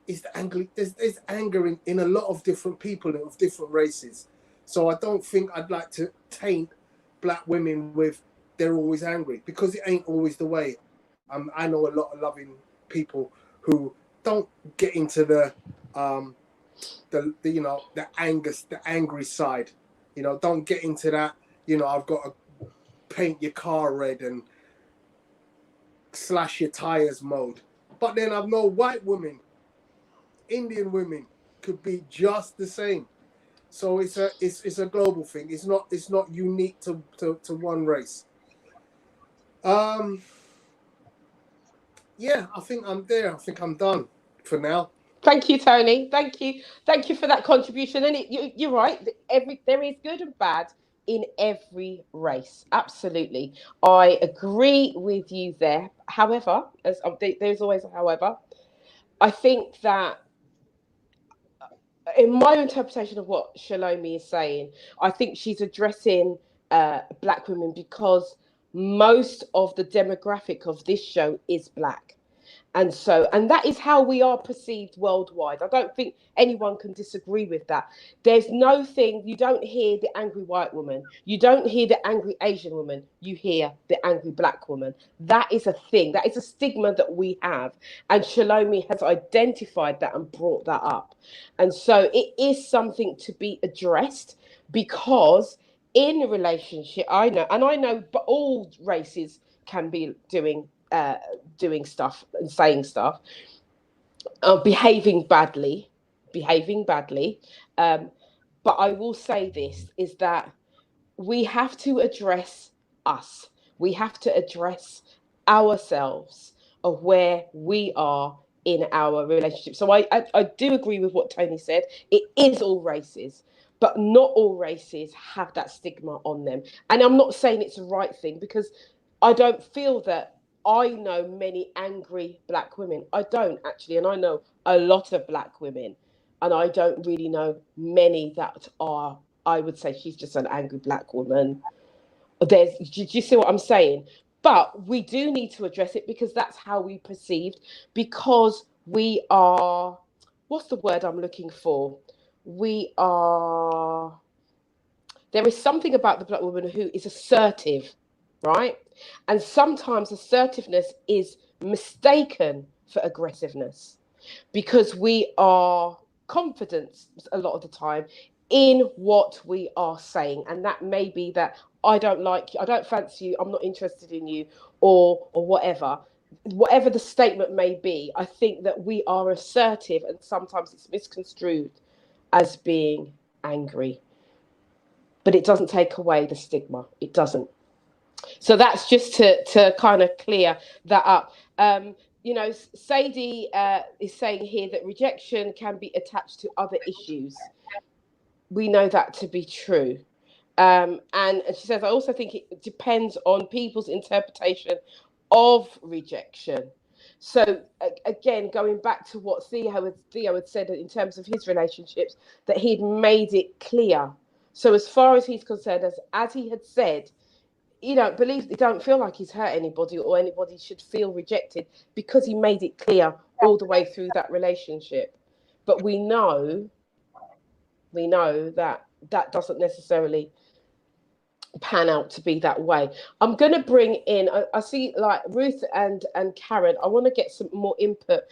is the angry. There's anger in a lot of different people of different races. So I don't think I'd like to taint black women with they're always angry, because it ain't always the way. I know a lot of loving people who don't get into the you know, the angry side. You know, don't get into that. You know, I've got to paint your car red and slash your tires mode. But then I've known white women, Indian women could be just the same. So it's a global thing. It's not unique to one race. Yeah, I think I'm there. I think I'm done for now. Thank you, Tony. Thank you for that contribution. And you're right. There is good and bad in every race. Absolutely, I agree with you there. However, there's always a however. I think that in my interpretation of what Shalomi is saying, I think she's addressing black women because most of the demographic of this show is black. And so, and that is how we are perceived worldwide. I don't think anyone can disagree with that. There's no thing, you don't hear the angry white woman, you don't hear the angry Asian woman, you hear the angry black woman. That is a thing, that is a stigma that we have. And Shalomi has identified that and brought that up. And so it is something to be addressed, because in a relationship, I know, but all races can be doing stuff and saying stuff, behaving badly. But I will say this, is that we have to address us. We have to address ourselves of where we are in our relationship. So I do agree with what Tony said. It is all races, but not all races have that stigma on them. And I'm not saying it's the right thing, because I don't feel that I know many angry black women. I don't actually. And I know a lot of black women. And I don't really know many that are, I would say, she's just an angry black woman. Do you see what I'm saying? But we do need to address it, because that's how we perceived, because we are, what's the word I'm looking for? There is something about the black woman who is assertive, right? And sometimes assertiveness is mistaken for aggressiveness, because we are confident a lot of the time in what we are saying. And that may be that I don't like you, I don't fancy you, I'm not interested in you, or whatever the statement may be. I think that we are assertive, and sometimes it's misconstrued as being angry, but it doesn't take away the stigma. It doesn't. So that's just to kind of clear that up. Sadie is saying here that rejection can be attached to other issues. We know that to be true. And she says, I also think it depends on people's interpretation of rejection. So again, going back to what Theo had said in terms of his relationships, that he'd made it clear. So as far as he's concerned, as he had said, he don't feel like he's hurt anybody, or anybody should feel rejected, because he made it clear all the way through that relationship. But we know that doesn't necessarily pan out to be that way. I'm going to bring in, I see like Ruth and Karen. I want to get some more input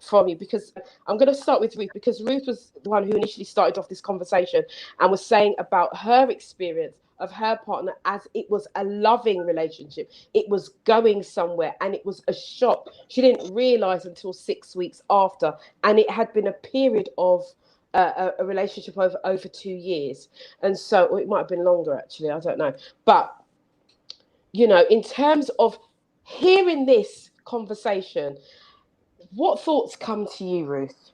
from you, because I'm going to start with Ruth, because Ruth was the one who initially started off this conversation and was saying about her experience of her partner, as it was a loving relationship. It was going somewhere, and it was a shock. She didn't realize until 6 weeks after, and it had been a period of a relationship over 2 years. And so, or it might have been longer actually, I don't know. But in terms of hearing this conversation, what thoughts come to you, Ruth?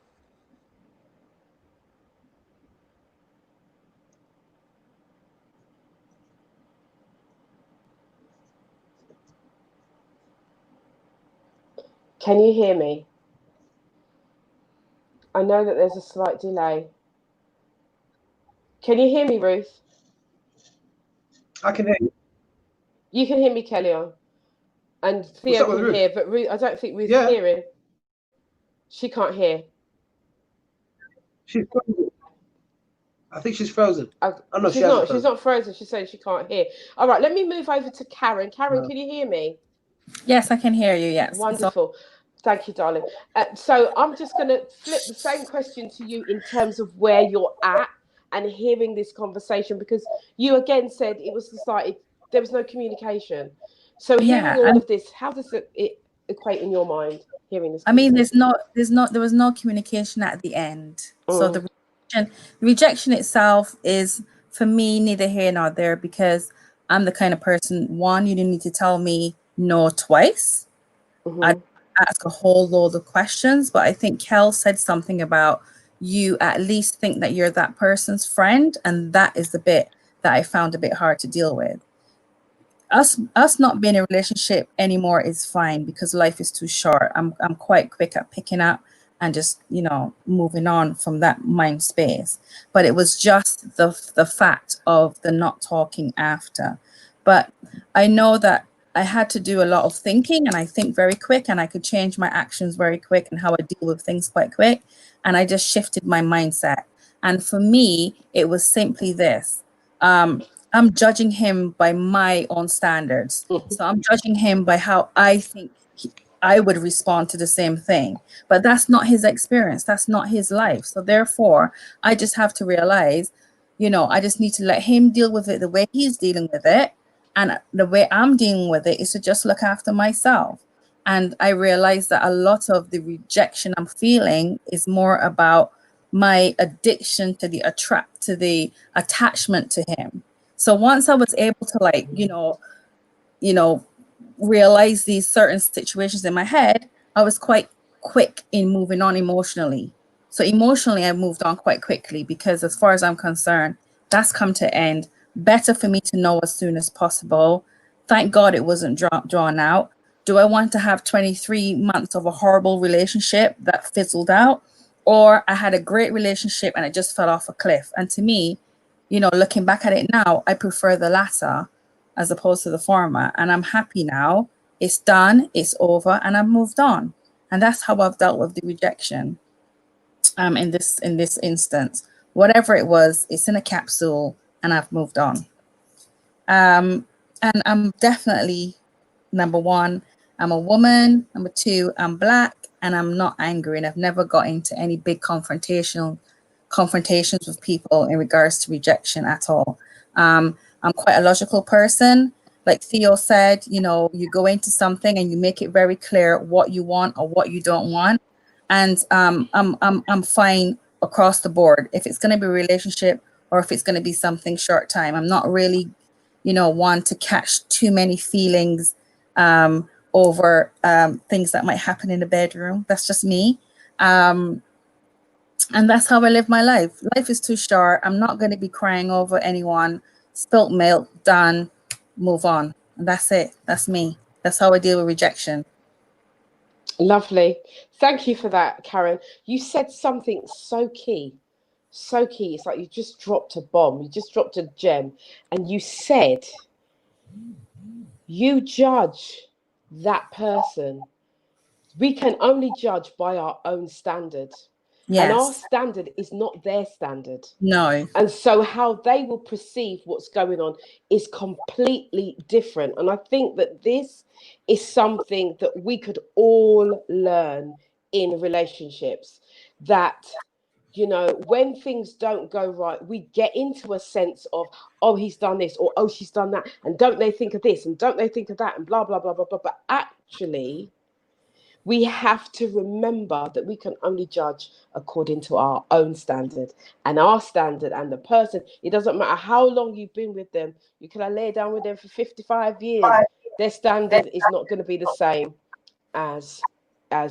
Can you hear me? I know that there's a slight delay. Can you hear me, Ruth? I can hear you. You can hear me, Kellyanne. And Theo can hear, but Ruth, I don't think Ruth's hearing. She can't hear. She's frozen. I think she's frozen. No, she's not. She's not frozen. She's saying she can't hear. All right, let me move over to Karen. Karen, can you hear me? Yes, I can hear you. Yes. Wonderful. Thank you, darling. So I'm just going to flip the same question to you in terms of where you're at and hearing this conversation, because you again said it was decided there was no communication. So hearing all of this, how does it equate in your mind? Hearing this. I mean, there was no communication at the end. So the rejection itself is, for me, neither here nor there, because I'm the kind of person, one, you didn't need to tell me no twice. I ask a whole load of questions, but I think Kel said something about you at least think that you're that person's friend, and that is the bit that I found a bit hard to deal with. Us not being in a relationship anymore is fine, because life is too short. I'm quite quick at picking up and just moving on from that mind space. But it was just the fact of the not talking after. But I know that I had to do a lot of thinking, and I think very quick, and I could change my actions very quick and how I deal with things quite quick. And I just shifted my mindset. And for me, it was simply this. I'm judging him by my own standards. So I'm judging him by how I think I would respond to the same thing. But that's not his experience. That's not his life. So therefore, I just have to realize, I just need to let him deal with it the way he's dealing with it. And the way I'm dealing with it is to just look after myself. And I realized that a lot of the rejection I'm feeling is more about my addiction to the attachment to him. So once I was able to realize these certain situations in my head, I was quite quick in moving on emotionally. So emotionally, I moved on quite quickly because as far as I'm concerned, that's come to end. Better for me to know as soon as possible. Thank God it wasn't drawn out. Do I want to have 23 months of a horrible relationship that fizzled out? Or I had a great relationship and it just fell off a cliff? And to me, looking back at it now, I prefer the latter as opposed to the former. And I'm happy now. It's done, it's over, and I've moved on. And that's how I've dealt with the rejection in this instance. Whatever it was, it's in a capsule and I've moved on. And I'm definitely, number one, I'm a woman. Number two, I'm Black, and I'm not angry. And I've never got into any big confrontations with people in regards to rejection at all. I'm quite a logical person. Like Theo said, you go into something and you make it very clear what you want or what you don't want. And I'm fine across the board. If it's going to be a relationship or if it's going to be something short time, I'm not really, one to catch too many feelings over things that might happen in the bedroom. That's just me. And that's how I live my life. Life is too short. I'm not going to be crying over anyone. Spilt milk, done, move on. And that's it. That's me. That's how I deal with rejection. Lovely. Thank you for that, Karen. You said something so key. So key. It's like you just dropped a bomb. You just dropped a gem. And you said you judge that person. We can only judge by our own standard. And our Yes. standard is not their standard. No. And so how they will perceive what's going on is completely different. And I think that this is something that we could all learn in relationships, that when things don't go right, we get into a sense of, oh, he's done this, or oh, she's done that, and don't they think of this, and don't they think of that, and blah blah blah blah blah. But actually, we have to remember that we can only judge according to our own standard, and our standard and the person. It doesn't matter how long you've been with them. You can lay down with them for 55 years. Their standard is not going to be the same as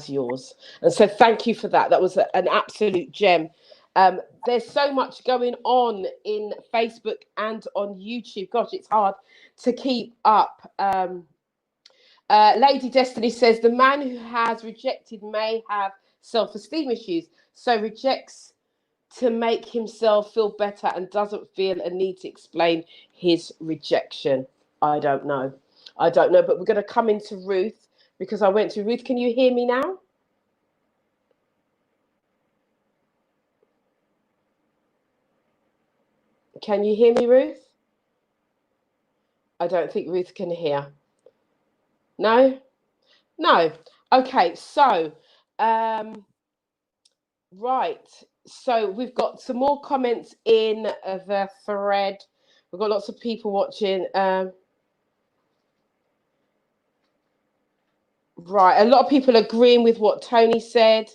yours. And so thank you for that. That was an absolute gem. There's so much going on in Facebook and on YouTube. Gosh, it's hard to keep up. Lady Destiny says the man who has rejected may have self-esteem issues, so rejects to make himself feel better and doesn't feel a need to explain his rejection. I don't know, but we're going to come into Ruth, because I went to Ruth. Can you hear me now? Can you hear me, Ruth? I don't think Ruth can hear. No. Okay, so right, so we've got some more comments in the thread. We've got lots of people watching. Right, a lot of people agreeing with what Tony said.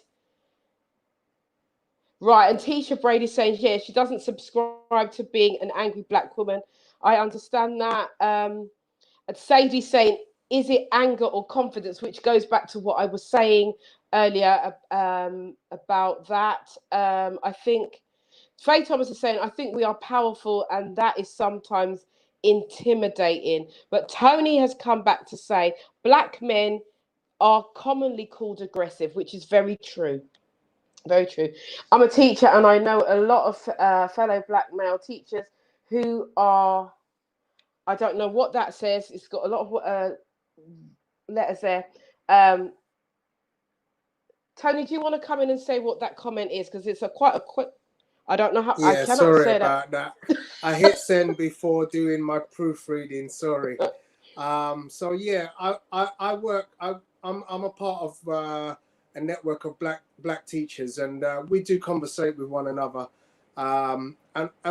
Right, and Tisha Brady saying, yeah, she doesn't subscribe to being an angry Black woman. I understand that. And Sadie saying, is it anger or confidence? Which goes back to what I was saying earlier about that. I think Faye Thomas is saying, I think we are powerful and that is sometimes intimidating. But Tony has come back to say Black men are commonly called aggressive, which is very true. Very true. I'm a teacher and I know a lot of fellow Black male teachers who are, I don't know what that says. It's got a lot of letters there. Tony, do you want to come in and say what that comment is? Because it's quite a quick. I don't know how. I Yeah, cannot sorry say about that. I hit send before doing my proofreading. Sorry. So yeah, I work. I'm a part of a network of black teachers, and we do conversate with one another, and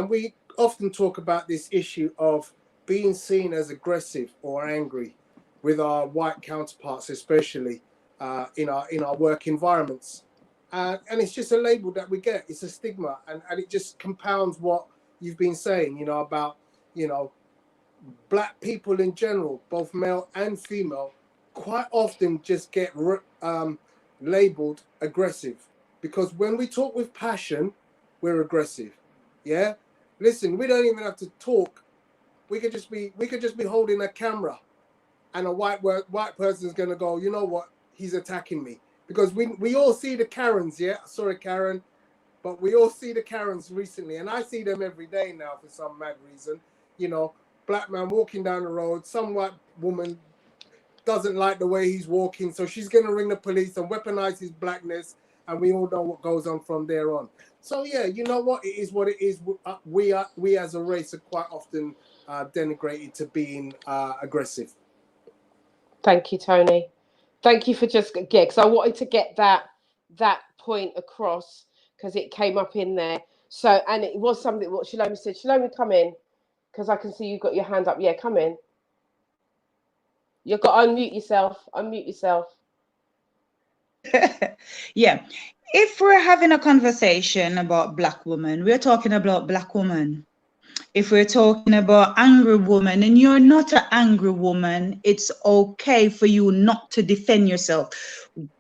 we often talk about this issue of being seen as aggressive or angry with our white counterparts, especially in our work environments. And it's just a label that we get. It's a stigma, and it just compounds what you've been saying, about, black people in general, both male and female, quite often just get labeled aggressive. Because when we talk with passion, we're aggressive. Yeah? Listen, we don't even have to talk. We could just be holding a camera, and a white person's gonna go, you know what, he's attacking me. Because we all see the Karens, yeah? Sorry, Karen, but we all see the Karens recently, and I see them every day now for some mad reason. Black man walking down the road, some white woman doesn't like the way he's walking, so she's gonna ring the police and weaponize his blackness, and we all know what goes on from there on. So yeah, you know what? It is what it is. We as a race are quite often denigrated to being aggressive. Thank you, Tony. Thank you for just because I wanted to get that point across because it came up in there. So, and it was something what Shalomi said. Shalomi, come in because I can see you've got your hand up. Yeah, come in. You've got to unmute yourself. Unmute yourself. Yeah. If we're having a conversation about black women, we're talking about black women. If we're talking about angry woman and you're not an angry woman, it's okay for you not to defend yourself.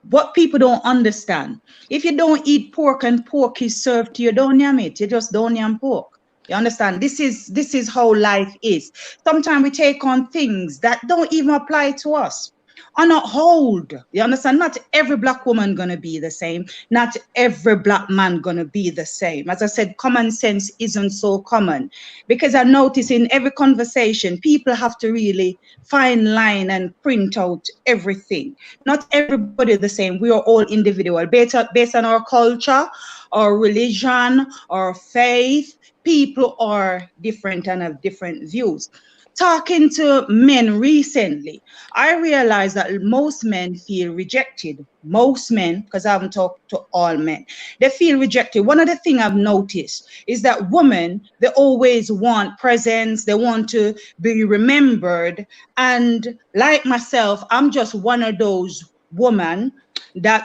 What people don't understand, if you don't eat pork and pork is served to you, don't yam it. You just don't yam pork. You understand? This is how life is. Sometimes we take on things that don't even apply to us. On a hold, you understand? Not every black woman gonna be the same. Not every black man gonna be the same. As I said, common sense isn't so common, because I notice in every conversation, people have to really fine line and print out everything. Not everybody the same. We are all individual based on our culture, our religion, our faith. People are different and have different views. Talking to men recently, I realized that most men feel rejected. Most men, because I haven't talked to all men, they feel rejected. One of the things I've noticed is that women, they always want presents, they want to be remembered. And like myself, I'm just one of those women,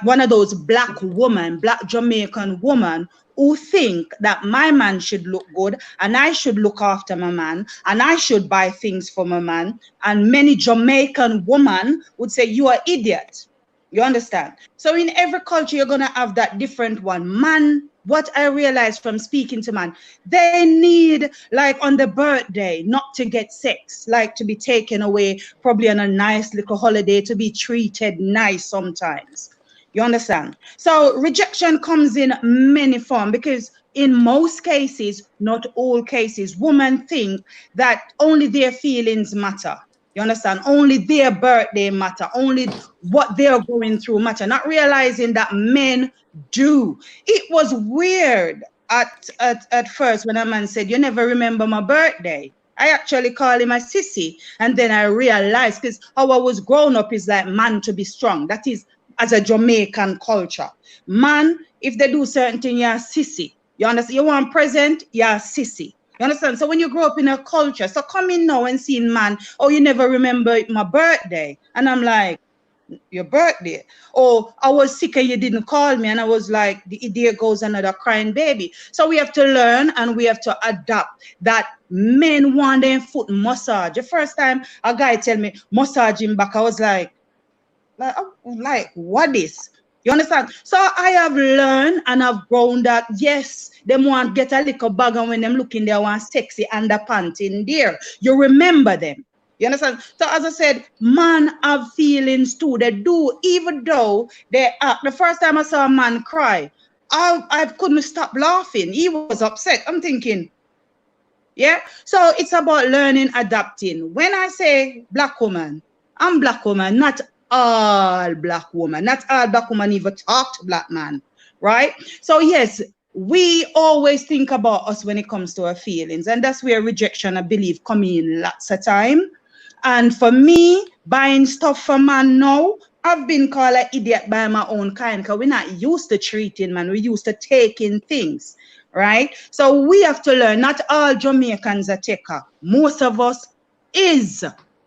one of those black women, black Jamaican woman, who think that my man should look good and I should look after my man and I should buy things for my man. And many Jamaican women would say, you are idiot. You understand? So in every culture, you're going to have that different one. Man, what I realized from speaking to man, they need, like on the birthday, not to get sex, like to be taken away, probably on a nice little holiday, to be treated nice sometimes. You understand? So rejection comes in many forms, because in most cases, not all cases, women think that only their feelings matter. You understand? Only their birthday matter. Only what they're going through matter. Not realizing that men do. It was weird at first when a man said, you never remember my birthday. I actually call him a sissy. And then I realized, because how I was grown up is like man to be strong. That is as a Jamaican culture. Man, if they do certain things, you're a sissy. You understand? You want present, you're a sissy. You understand? So when you grow up in a culture, so coming now and seeing man, oh, you never remember my birthday. And I'm like, your birthday? Oh, I was sick and you didn't call me. And I was like, there goes another crying baby. So we have to learn and we have to adapt that men want their foot massage. The first time a guy tell me massage him back, I was like what is? You understand? So I have learned and I've grown that yes, them want get a little bag, and when them looking there want sexy underpants in there. You remember them. You understand? So as I said, man have feelings too. They do, even though they the first time I saw a man cry, I couldn't stop laughing. He was upset. I'm thinking, yeah. So it's about learning, adapting. When I say black woman, I'm black woman, not all black woman. Not all black women even talk to black man, right? So yes, we always think about us when it comes to our feelings, and that's where rejection, I believe, come in lots of time. And for me, buying stuff for man now, I've been called an idiot by my own kind because we're not used to treating man. We're used to taking things, right? So we have to learn, not all Jamaicans are taker. Most of us is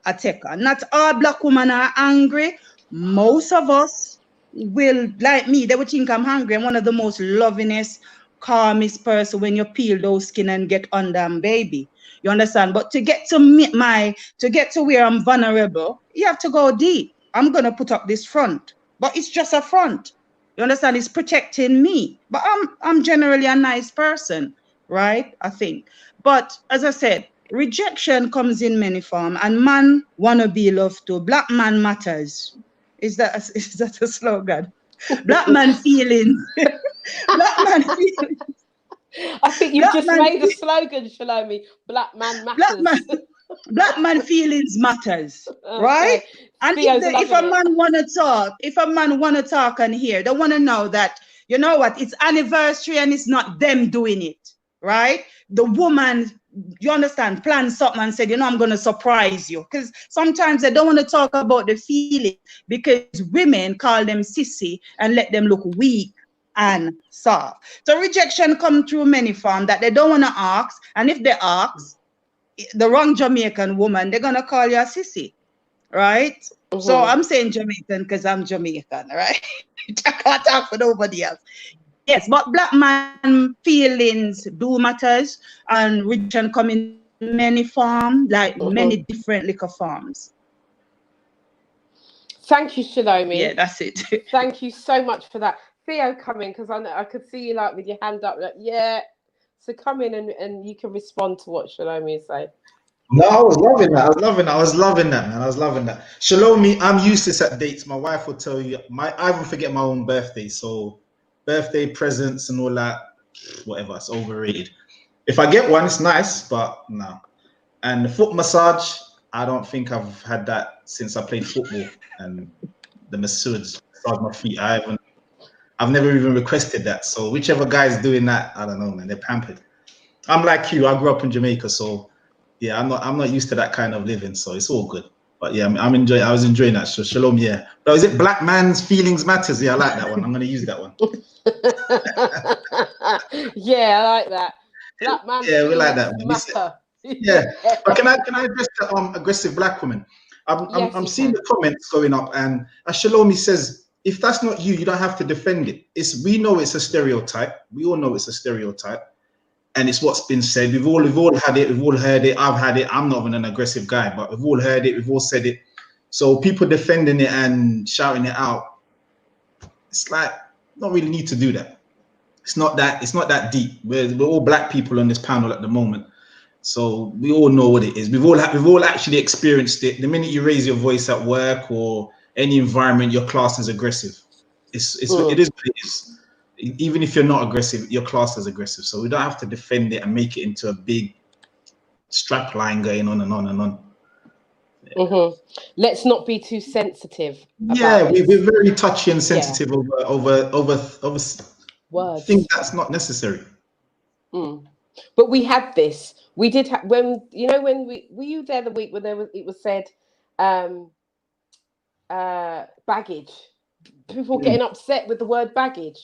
a taker. Not all black women are angry. Most of us will, like me, they would think I'm hungry. I'm one of the most lovingest, calmest person when you peel those skin and get under them, baby. You understand? But to get to to get to where I'm vulnerable, you have to go deep. I'm gonna put up this front, but it's just a front. You understand? It's protecting me. But I'm generally a nice person, right? I think. But as I said, rejection comes in many forms, and man wanna be loved too. Black man matters. Is that a slogan? Black man feelings. Black man feelings. I think you've Black just man made a slogan, Shalomi. Black man matters. Black man feelings matters, Okay. right? And Theo's if a loving it. man wanna talk and hear, they wanna know that, you know what, it's anniversary and it's not them doing it, right? The woman, you understand, planned something and said, you know, I'm gonna surprise you. Because sometimes they don't want to talk about the feeling because women call them sissy and let them look weak and soft. So rejection come through many forms that they don't want to ask, and if they ask the wrong Jamaican woman, they're gonna call you a sissy, right? So I'm saying Jamaican because I'm Jamaican, right? I can't talk for nobody else. Yes, but black man feelings do matters, and rejection come in many forms, like many different liquor forms. Thank you, Shalomi. Yeah, that's it. Thank you so much for that. Theo, come in, because I could see you like with your hand up, like, yeah. So come in and you can respond to what Shalomi is saying. No, I was loving that. I was loving that, man. I was loving that. Shalomi, I'm useless at dates. My wife will tell you. I even forget my own birthday. So, birthday presents and all that, whatever. It's overrated. If I get one, it's nice, but no. And the foot massage, I don't think I've had that since I played football. And the masseuse massage my feet. I've never even requested that. So whichever guy's doing that, I don't know, man. They're pampered. I'm like you. I grew up in Jamaica, so. Yeah, I'm not used to that kind of living, so it's all good. But yeah, I was enjoying that. So shalom, yeah. But is it black man's feelings matters? Yeah, I like that one. I'm gonna use that one. Yeah, I like that. Black man's Yeah, we like that feelings one. matter. Yeah. But can I address the aggressive black woman? I'm seeing the comments going up, and as Shalomi says, if that's not you, you don't have to defend it. We know it's a stereotype. We all know it's a stereotype. And it's what's been said. We've all had it. We've all heard it. I've had it. I'm not even an aggressive guy, but we've all heard it. We've all said it. So people defending it and shouting it out, it's like not really need to do that. It's not that deep. We're all black people on this panel at the moment, so we all know what it is. We've all actually experienced it. The minute you raise your voice at work or any environment, your class is aggressive. It is what it is. Even if you're not aggressive, your class is aggressive. So we don't have to defend it and make it into a big strap line going on and on and on. Let's not be too sensitive. Yeah, we're very touchy and sensitive over words. Things that's not necessary. But we had this. We did when were you there the week when it was said baggage. People getting upset with the word baggage.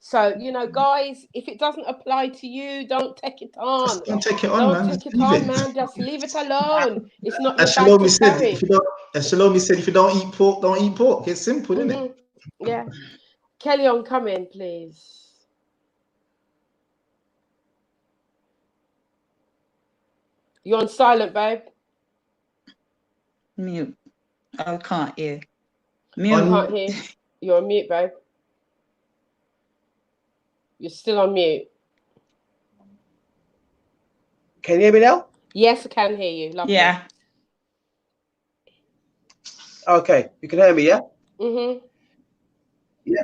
So, guys, if it doesn't apply to you, don't take it on. Just don't take it on, man. Take it on, man. Just leave it alone. It's not your as bag Shalomi to said, carry. Shalomi said, if you don't eat pork, don't eat pork. It's simple, isn't it? Yeah. Kelly on, come in, please. You're on silent, babe. Mute. I can't hear. Mute. I can't hear. You're on mute, babe. You're still on mute. Can you hear me now? Yes, I can hear you. Lovely. Yeah. Okay, you can hear me, yeah? Yeah.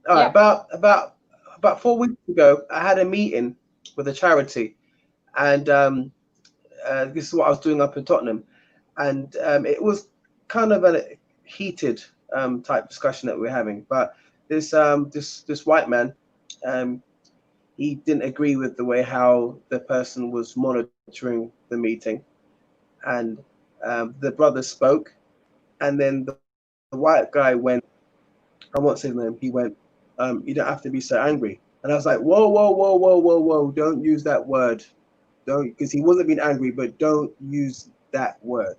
All right. About 4 weeks ago, I had a meeting with a charity, and this is what I was doing up in Tottenham, and it was kind of a heated type discussion that we're having. But this white man, he didn't agree with the way how the person was monitoring the meeting, and the brother spoke, and then the white guy went, I won't say the name, he went, you don't have to be so angry. And I was like, whoa, whoa, whoa, whoa, whoa, whoa, don't use that word. Don't, because he wasn't being angry, but don't use that word.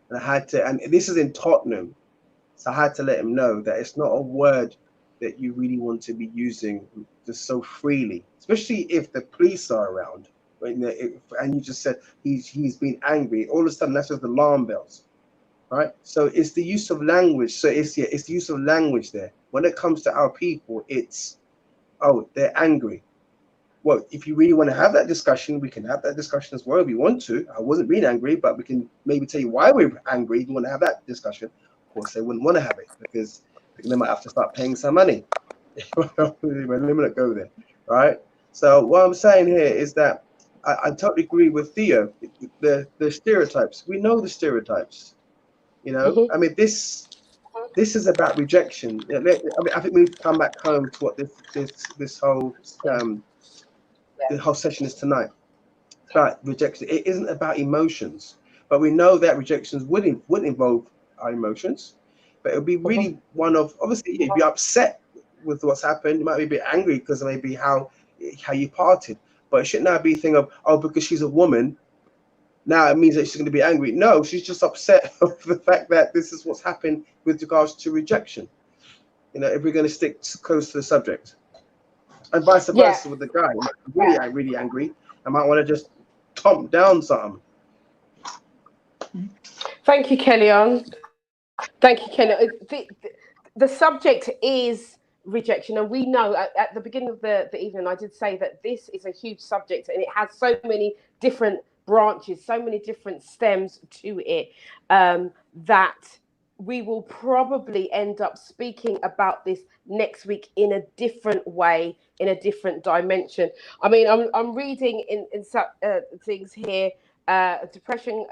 And I had to, and this is in Tottenham, so I had to let him know that it's not a word that you really want to be using just so freely, especially if the police are around. And you just said he's been angry. All of a sudden, that's just alarm bells, right? So it's the use of language. So it's the use of language there. When it comes to our people, it's, oh, they're angry. Well, if you really want to have that discussion, we can have that discussion as well if you want to. I wasn't being angry, but we can maybe tell you why we're angry. If you want to have that discussion, of course, they wouldn't want to have it because they might have to start paying some money. Let me not go there, right? So what I'm saying here is that I totally agree with Theo. The stereotypes, we know the stereotypes. You know, I mean, this is about rejection. I mean, I think we need to come back home to what this whole the whole session is tonight. It's about rejection. It isn't about emotions, but we know that rejections would involve our emotions. But it would be really one of, obviously, you'd be upset with what's happened. You might be a bit angry because of maybe how you parted. But it should not be a thing of, oh, because she's a woman, now it means that she's going to be angry. No, she's just upset of the fact that this is what's happened with regards to rejection. You know, if we're going to stick close to the subject. And vice versa with the guy. Really angry. I might want to just tomp down something. Thank you, Kellyanne. Thank you, Kellyanne. The subject is rejection, and we know at the beginning of the evening I did say that this is a huge subject and it has so many different branches, so many different stems to it, that we will probably end up speaking about this next week in a different way, in a different dimension. I mean, I'm reading in things here. Depression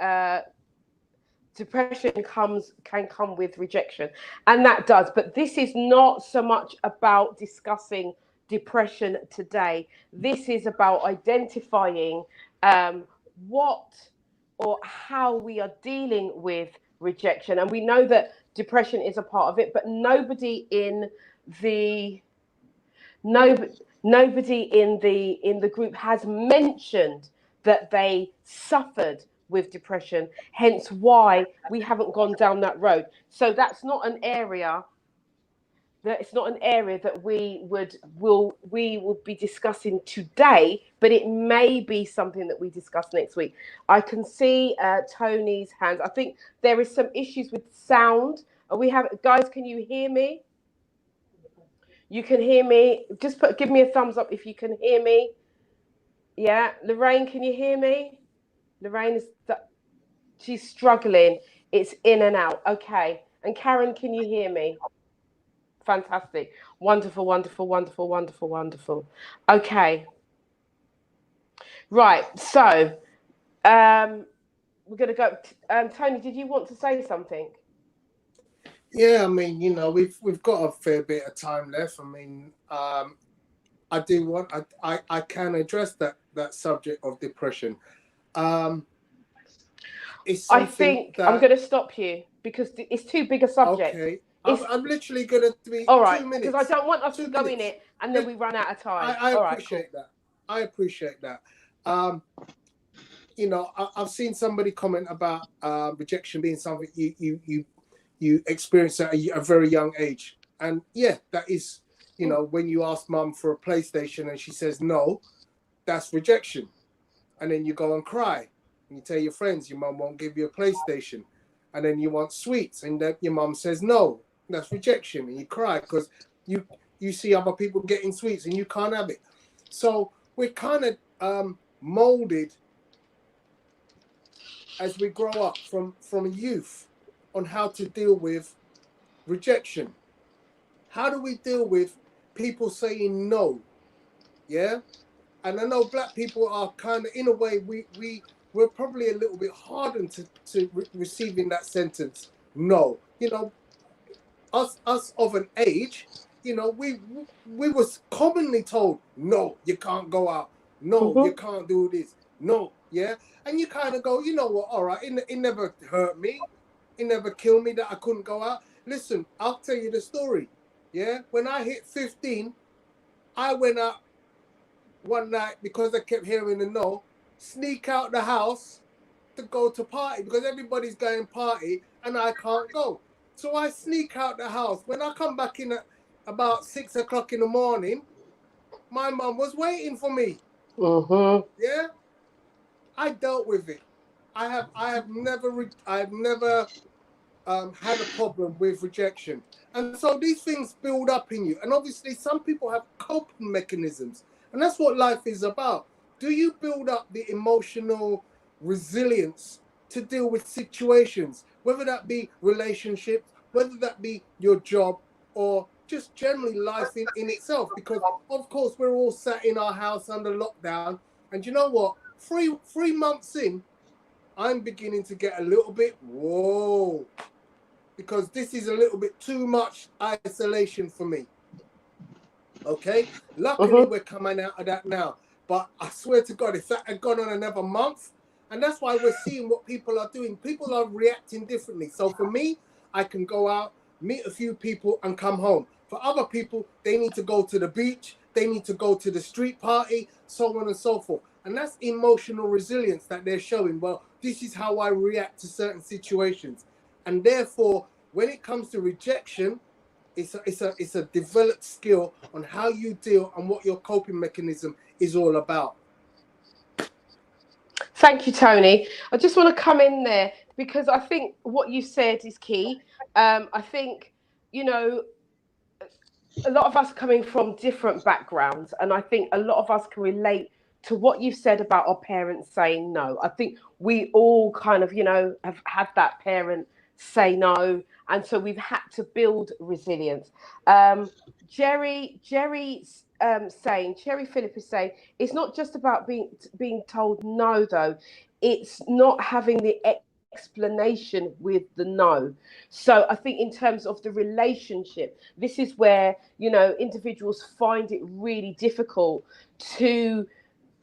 can come with rejection, and that does. But this is not so much about discussing depression today. This is about identifying what or how we are dealing with rejection. And we know that depression is a part of it, but nobody in the group has mentioned that they suffered with depression, hence why we haven't gone down that road. So that's not an area that we will be discussing today, but it may be something that we discuss next week. I can see Tony's hands. I think there is some issues with sound. Guys, can you hear me? You can hear me. Just give me a thumbs up if you can hear me. Yeah, Lorraine, can you hear me? Lorraine she's struggling. It's in and out. Okay. And Karen, can you hear me? Fantastic. Wonderful, wonderful, wonderful, wonderful, wonderful. Okay. Right. So, we're going to go. Tony, did you want to say something? Yeah, I mean, you know, we've got a fair bit of time left. I mean, I do want, I can address that subject of depression. It's I think I'm going to stop you because it's too big a subject. Okay. I'm literally going to be all right, 2 minutes. because I don't want us to go in it and then we run out of time. I appreciate that. I appreciate that. You know, I've seen somebody comment about rejection being something you experience at a very young age. And yeah, that is, you know, when you ask mum for a PlayStation and she says no, that's rejection. And then you go and cry. And you tell your friends your mum won't give you a PlayStation. And then you want sweets and then your mum says no. That's rejection. And you cry because you see other people getting sweets and you can't have it. So we're kind of molded as we grow up from youth on how to deal with rejection. How do we deal with people saying no? Yeah. And I know black people are kind of, in a way, we're probably a little bit hardened to receiving that sentence, no. You know, us of an age, you know, we was commonly told, no, you can't go out. No, you can't do this. No, yeah. And you kind of go, you know what, all right, it never hurt me. It never killed me that I couldn't go out. Listen, I'll tell you the story. Yeah. When I hit 15, I went out one night because I kept hearing the no, sneak out the house to go to party because everybody's going party and I can't go. So I sneak out the house. When I come back in at about 6 o'clock in the morning, my mum was waiting for me. Yeah, I dealt with it. I have never had a problem with rejection, and so these things build up in you. And obviously, some people have coping mechanisms, and that's what life is about. Do you build up the emotional resilience to deal with situations, whether that be relationships, whether that be your job, or just generally life in itself? Because of course we're all sat in our house under lockdown, and you know what? Three months in, I'm beginning to get a little bit whoa, because this is a little bit too much isolation for me. Okay, luckily we're coming out of that now, but I swear to God, if that had gone on another month, and that's why we're seeing what people are doing. People are reacting differently. So for me, I can go out, meet a few people, and come home. For other people, they need to go to the beach, they need to go to the street party, so on and so forth. And that's emotional resilience that they're showing. Well, this is how I react to certain situations. And therefore, when it comes to rejection, it's a developed skill on how you deal and what your coping mechanism is all about. Thank you, Tony. I just want to come in there because I think what you said is key. I think, you know, a lot of us coming from different backgrounds, and I think a lot of us can relate to what you've said about our parents saying no. I think we all kind of, you know, have had that parent say no, and so we've had to build resilience. Jerry saying, Cherry Phillip is saying, it's not just about being told no, though. It's not having the explanation with the no. So I think in terms of the relationship, this is where, you know, individuals find it really difficult to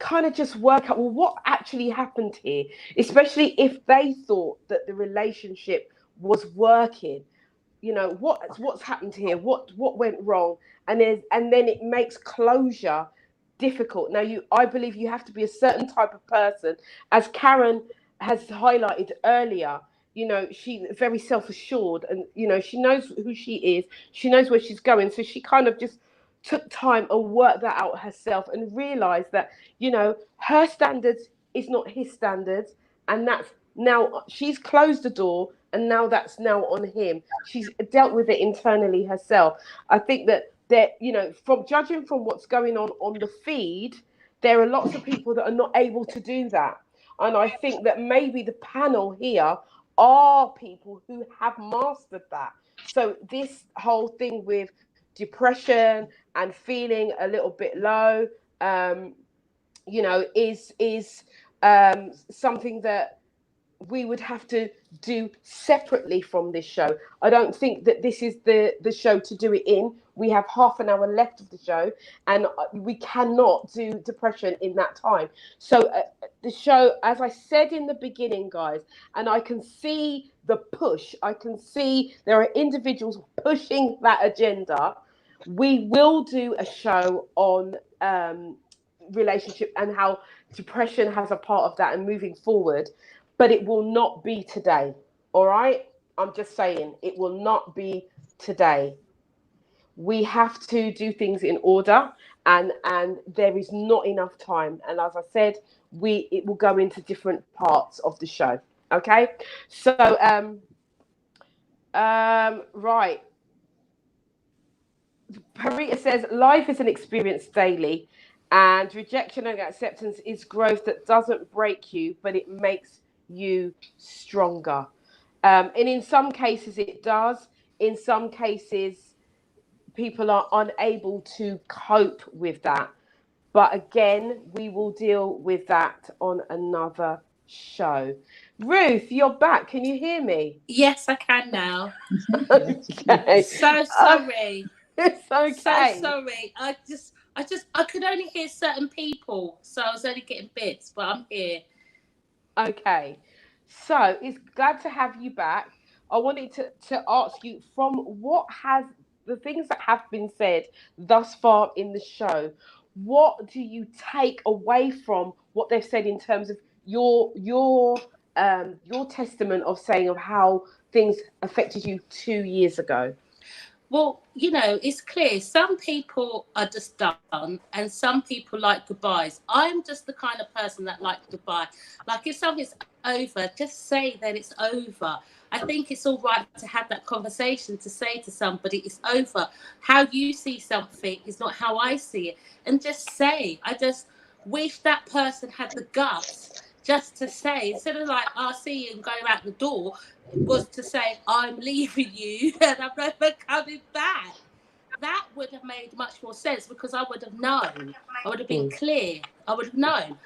kind of just work out, well, what actually happened here, especially if they thought that the relationship was working. You know, what's happened here, what went wrong, and then it makes closure difficult. Now, I believe you have to be a certain type of person, as Karen has highlighted earlier. You know, she's very self-assured, and you know, she knows who she is, she knows where she's going, so she kind of just took time and worked that out herself and realized that, you know, her standards is not his standards, and that's now she's closed the door, and now that's now on him. She's dealt with it internally herself. I think that you know, from judging from what's going on the feed, there are lots of people that are not able to do that. And I think that maybe the panel here are people who have mastered that. So this whole thing with depression and feeling a little bit low, you know, is something that we would have to do separately from this show. I don't think that this is the show to do it in. We have half an hour left of the show, and we cannot do depression in that time. So the show, as I said in the beginning, guys, and I can see the push. I can see there are individuals pushing that agenda. We will do a show on relationship and how depression has a part of that and moving forward, but it will not be today. All right, I'm just saying, it will not be today. We have to do things in order, and there is not enough time, and as I said, it will go into different parts of the show. Okay, so right, Parita says life is an experience daily, and rejection and acceptance is growth that doesn't break you, but it makes you stronger. And in some cases it does. In some cases, people are unable to cope with that. But again, we will deal with that on another show. Ruth, you're back. Can you hear me? Yes, I can now. Okay. So sorry. It's So okay. sorry. I could only hear certain people, so I was only getting bits, but I'm here. Okay. So it's glad to have you back. I wanted to ask you from what has the things that have been said thus far in the show, what do you take away from what they've said in terms of your testament of saying of how things affected you 2 years ago? Well, it's clear some people are just done and some people like goodbyes. I'm just the kind of person that likes goodbye. Like if something's over, just say that it's over. I think it's all right to have that conversation to say to somebody it's over. How you see something is not how I see it. And just say, I just wish that person had the guts just to say, instead of like, I'll see you and go out the door, was to say, I'm leaving you and I'm never coming back. That would have made much more sense because I would have known. I would have been clear. I would have known.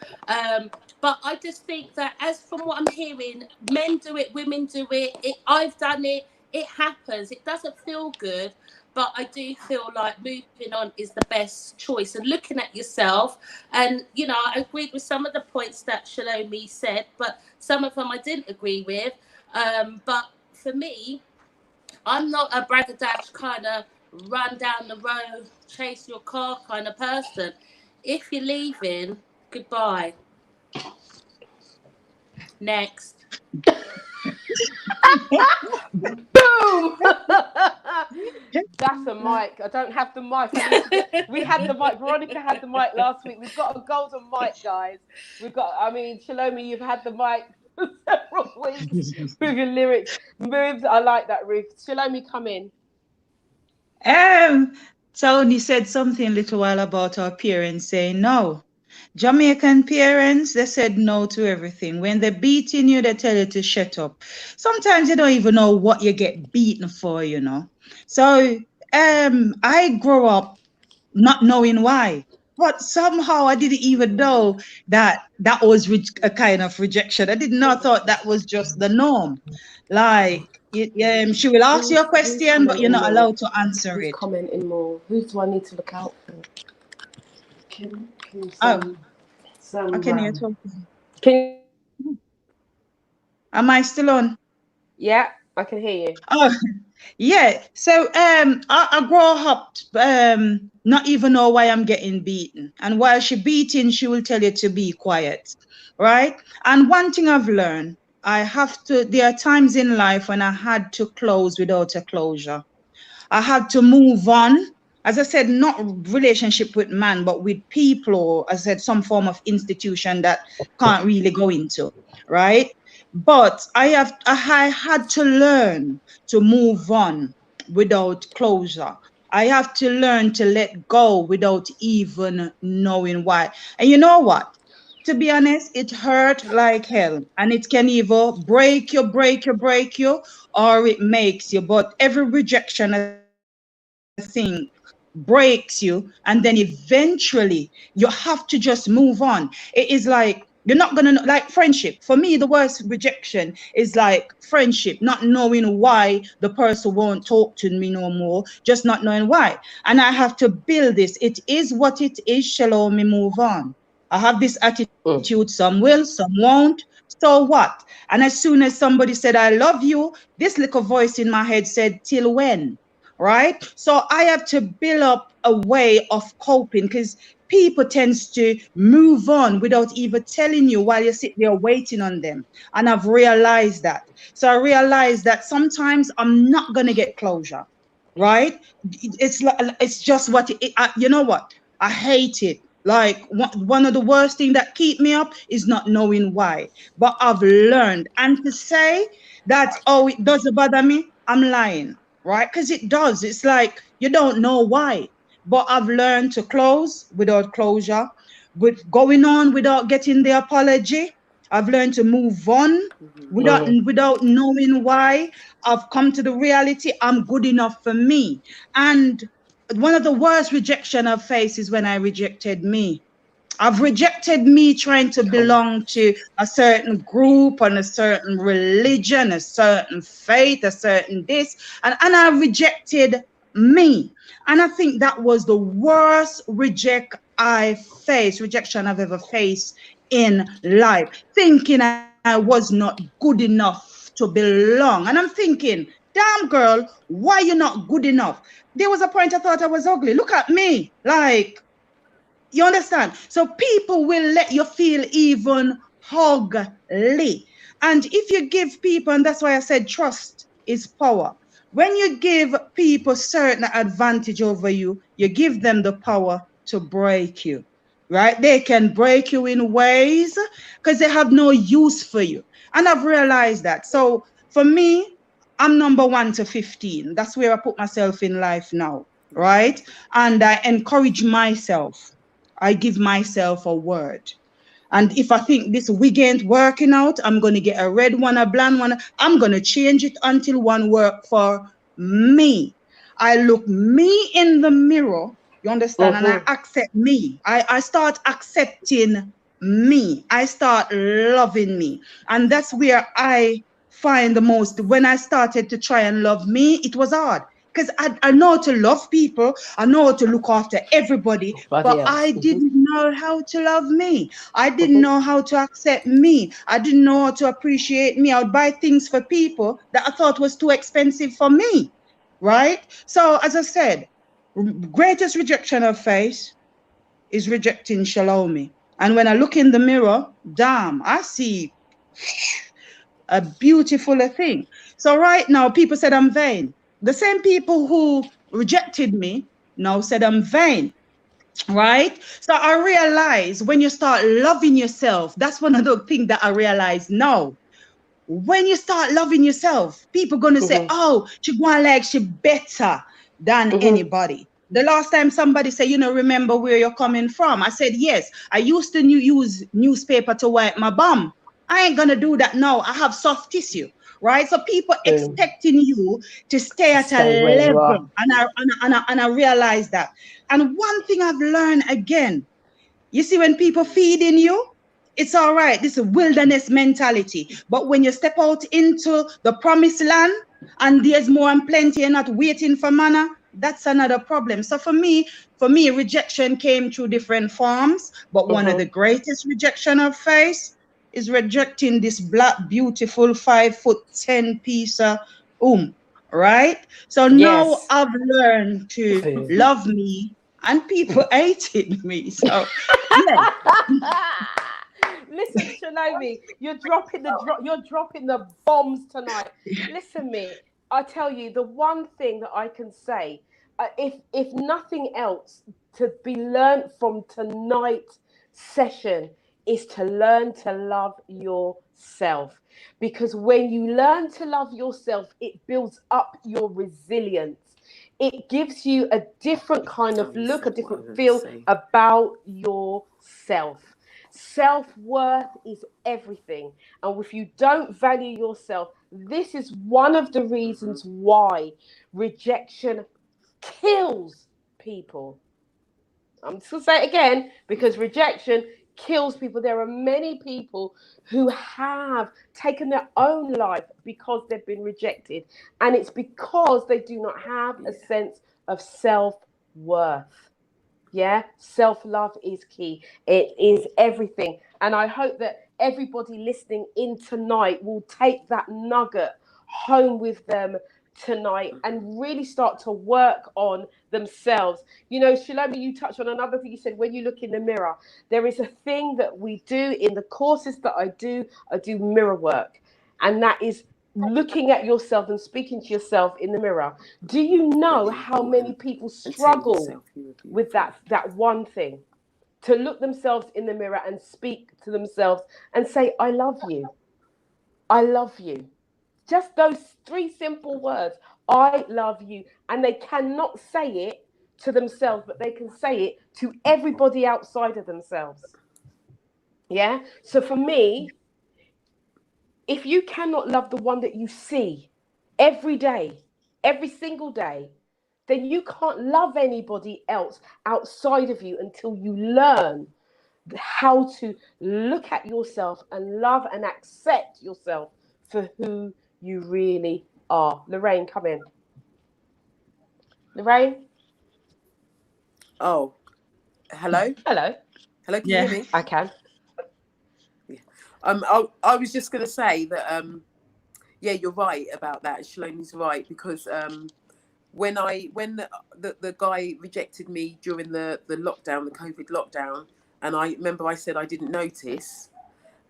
But I just think that, as from what I'm hearing, men do it, women do it. I've done it. It happens. It doesn't feel good. But I do feel like moving on is the best choice and looking at yourself. And, I agreed with some of the points that Shalomi said, but some of them I didn't agree with. But for me, I'm not a bragadash kind of run down the road, chase your car kind of person. If you're leaving, goodbye. Next. Boom! That's a mic. I don't have the mic. We had the mic. Veronica had the mic last week. We've got a golden mic, guys. Shalomi, you've had the mic for several weeks with your lyrics. Moves, I like that, Ruth. Shalomi, come in. Tony said something a little while about our parents saying no. Jamaican parents, they said no to everything. When they're beating you, they tell you to shut up. Sometimes you don't even know what you get beaten for, So I grew up not knowing why. But somehow I didn't even know that was a kind of rejection. I did not thought that was just the norm. Like, she will ask you a question, but you're not allowed to answer Who's it. commenting more? Who do I need to look out for? Can Oh, some I can hear talking. Can Am I still on? Yeah, I can hear you. Oh, yeah. So I grow up not even know why I'm getting beaten. And while she beating, she will tell you to be quiet. Right? And one thing I've learned, there are times in life when I had to close without a closure. I had to move on. As I said, not relationship with man, but with people, or as I said, some form of institution that can't really go into, right? But I had to learn to move on without closure. I have to learn to let go without even knowing why. And you know what? To be honest, it hurt like hell, and it can either break you, or it makes you. But every rejection, I think, breaks you, and then eventually you have to just move on. It is like you're not gonna know, like friendship. For me, the worst rejection is like friendship, not knowing why the person won't talk to me no more, just not knowing why. And I have to build this. It is what it is. Shall me move on? I have this attitude. Some will, some won't. So what? And as soon as somebody said, I love you, this little voice in my head said, till when? Right? So I have to build up a way of coping, because people tends to move on without even telling you while you sit there waiting on them. And I've realized that. So I realized that sometimes I'm not going to get closure. Right? It's just you know what? I hate it. Like one of the worst things that keep me up is not knowing why. But I've learned, and to say that, oh, it doesn't bother me, I'm lying, right? Because it does. It's like you don't know why. But I've learned to close without closure, with going on without getting the apology. I've learned to move on without knowing why. I've come to the reality I'm good enough for me. And one of the worst rejection I've faced is when I rejected me. I've rejected me trying to belong to a certain group and a certain religion, a certain faith, a certain this, and I rejected me. And I think that was the worst rejection I've ever faced in life, thinking I was not good enough to belong. And I'm thinking, damn girl, why you not good enough? There was a point I thought I was ugly. Look at me. Like, you understand? So people will let you feel even ugly. And if you give people, and that's why I said trust is power. When you give people certain advantage over you, you give them the power to break you, right? They can break you in ways because they have no use for you. And I've realized that. So for me, I'm number 1 to 15. That's where I put myself in life now, right? And I encourage myself. I give myself a word. And if I think this wig ain't working out, I'm going to get a red one, a blonde one. I'm going to change it until one work for me. I look me in the mirror, you understand? And I accept me. I start accepting me. I start loving me. And that's where I find the most, when I started to try and love me, it was hard. Because I know how to love people, I know how to look after everybody, but I didn't know how to love me. I didn't know how to accept me. I didn't know how to appreciate me. I would buy things for people that I thought was too expensive for me, right? So as I said, greatest rejection I've faced is rejecting Shalomi. And when I look in the mirror, damn, I see a beautiful thing. So right now, people said I'm vain. The same people who rejected me now said I'm vain, right? So I realize when you start loving yourself, that's one of the things that I realize now. When you start loving yourself, people gonna say, oh, she going like she better than anybody. The last time somebody said, remember where you're coming from. I said, yes, I used to use newspaper to wipe my bum. I ain't gonna do that now. I have soft tissue, right? So people expecting you to stay at a level, and I realize that. And one thing I've learned again, you see, when people feed in you, it's all right. This is wilderness mentality. But when you step out into the promised land and there's more and plenty, you're not waiting for manna, that's another problem. So for me, rejection came through different forms. But one of the greatest rejection I've faced is rejecting this black, beautiful 5'10" piece of right? So now I've learned to love me, and people hated me. So yeah. Listen, Shalomi, you're dropping the bombs tonight. Listen, me, I tell you, the one thing that I can say, if nothing else, to be learned from tonight's session is to learn to love yourself. Because when you learn to love yourself, it builds up your resilience. It gives you a different kind of look, a different feel about yourself. Self-worth is everything. And if you don't value yourself, this is one of the reasons why rejection kills people. I'm just going to say it again, because rejection kills people. There are many people who have taken their own life because they've been rejected. And it's because they do not have a sense of self-worth. Yeah, self-love is key. It is everything. And I hope that everybody listening in tonight will take that nugget home with them tonight and really start to work on themselves. Shalomi, you touched on another thing. You said when you look in the mirror, there is a thing that we do in the courses that I do mirror work. And that is looking at yourself and speaking to yourself in the mirror. Do you know how many people struggle with that one thing? To look themselves in the mirror and speak to themselves and say, I love you. I love you. Just those 3 simple words. I love you. And they cannot say it to themselves, but they can say it to everybody outside of themselves. Yeah? So for me, if you cannot love the one that you see every day, every single day, then you can't love anybody else outside of you until you learn how to look at yourself and love and accept yourself for who you really are. Lorraine, come in. Lorraine? Oh, hello? Hello. Hello, can you Yeah. hear me? I can. I was just going to say that, yeah, you're right about that. Shaloni's right, because when the guy rejected me during the lockdown, the COVID lockdown, and I remember I said I didn't notice.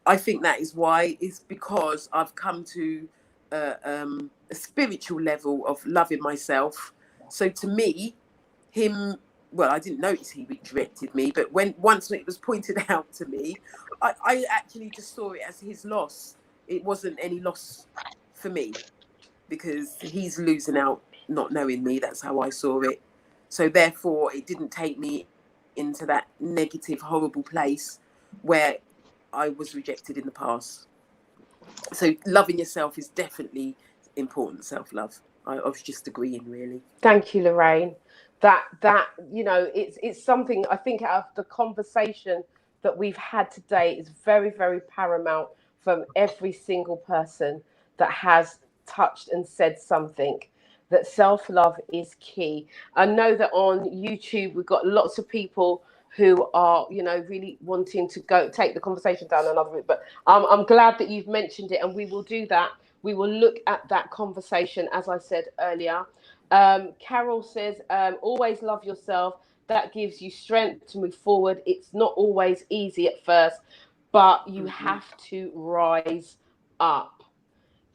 I think that is why. It's because I've come to a spiritual level of loving myself. So to me, him, well, I didn't notice he rejected me, but once it was pointed out to me, I actually just saw it as his loss. It wasn't any loss for me, because he's losing out not knowing me. That's how I saw it. So therefore, it didn't take me into that negative, horrible place where I was rejected in the past. So loving yourself is definitely important. Self-love. I was just agreeing, really. Thank you, Lorraine. That you know, it's something I think out of the conversation that we've had today is very, very paramount from every single person that has touched and said something. That self-love is key. I know that on YouTube we've got lots of people who are, you know, really wanting to go take the conversation down another route. But I'm glad that you've mentioned it, and we will do that. We will look at that conversation, as I said earlier. Carol says, always love yourself. That gives you strength to move forward. It's not always easy at first, but you have to rise up.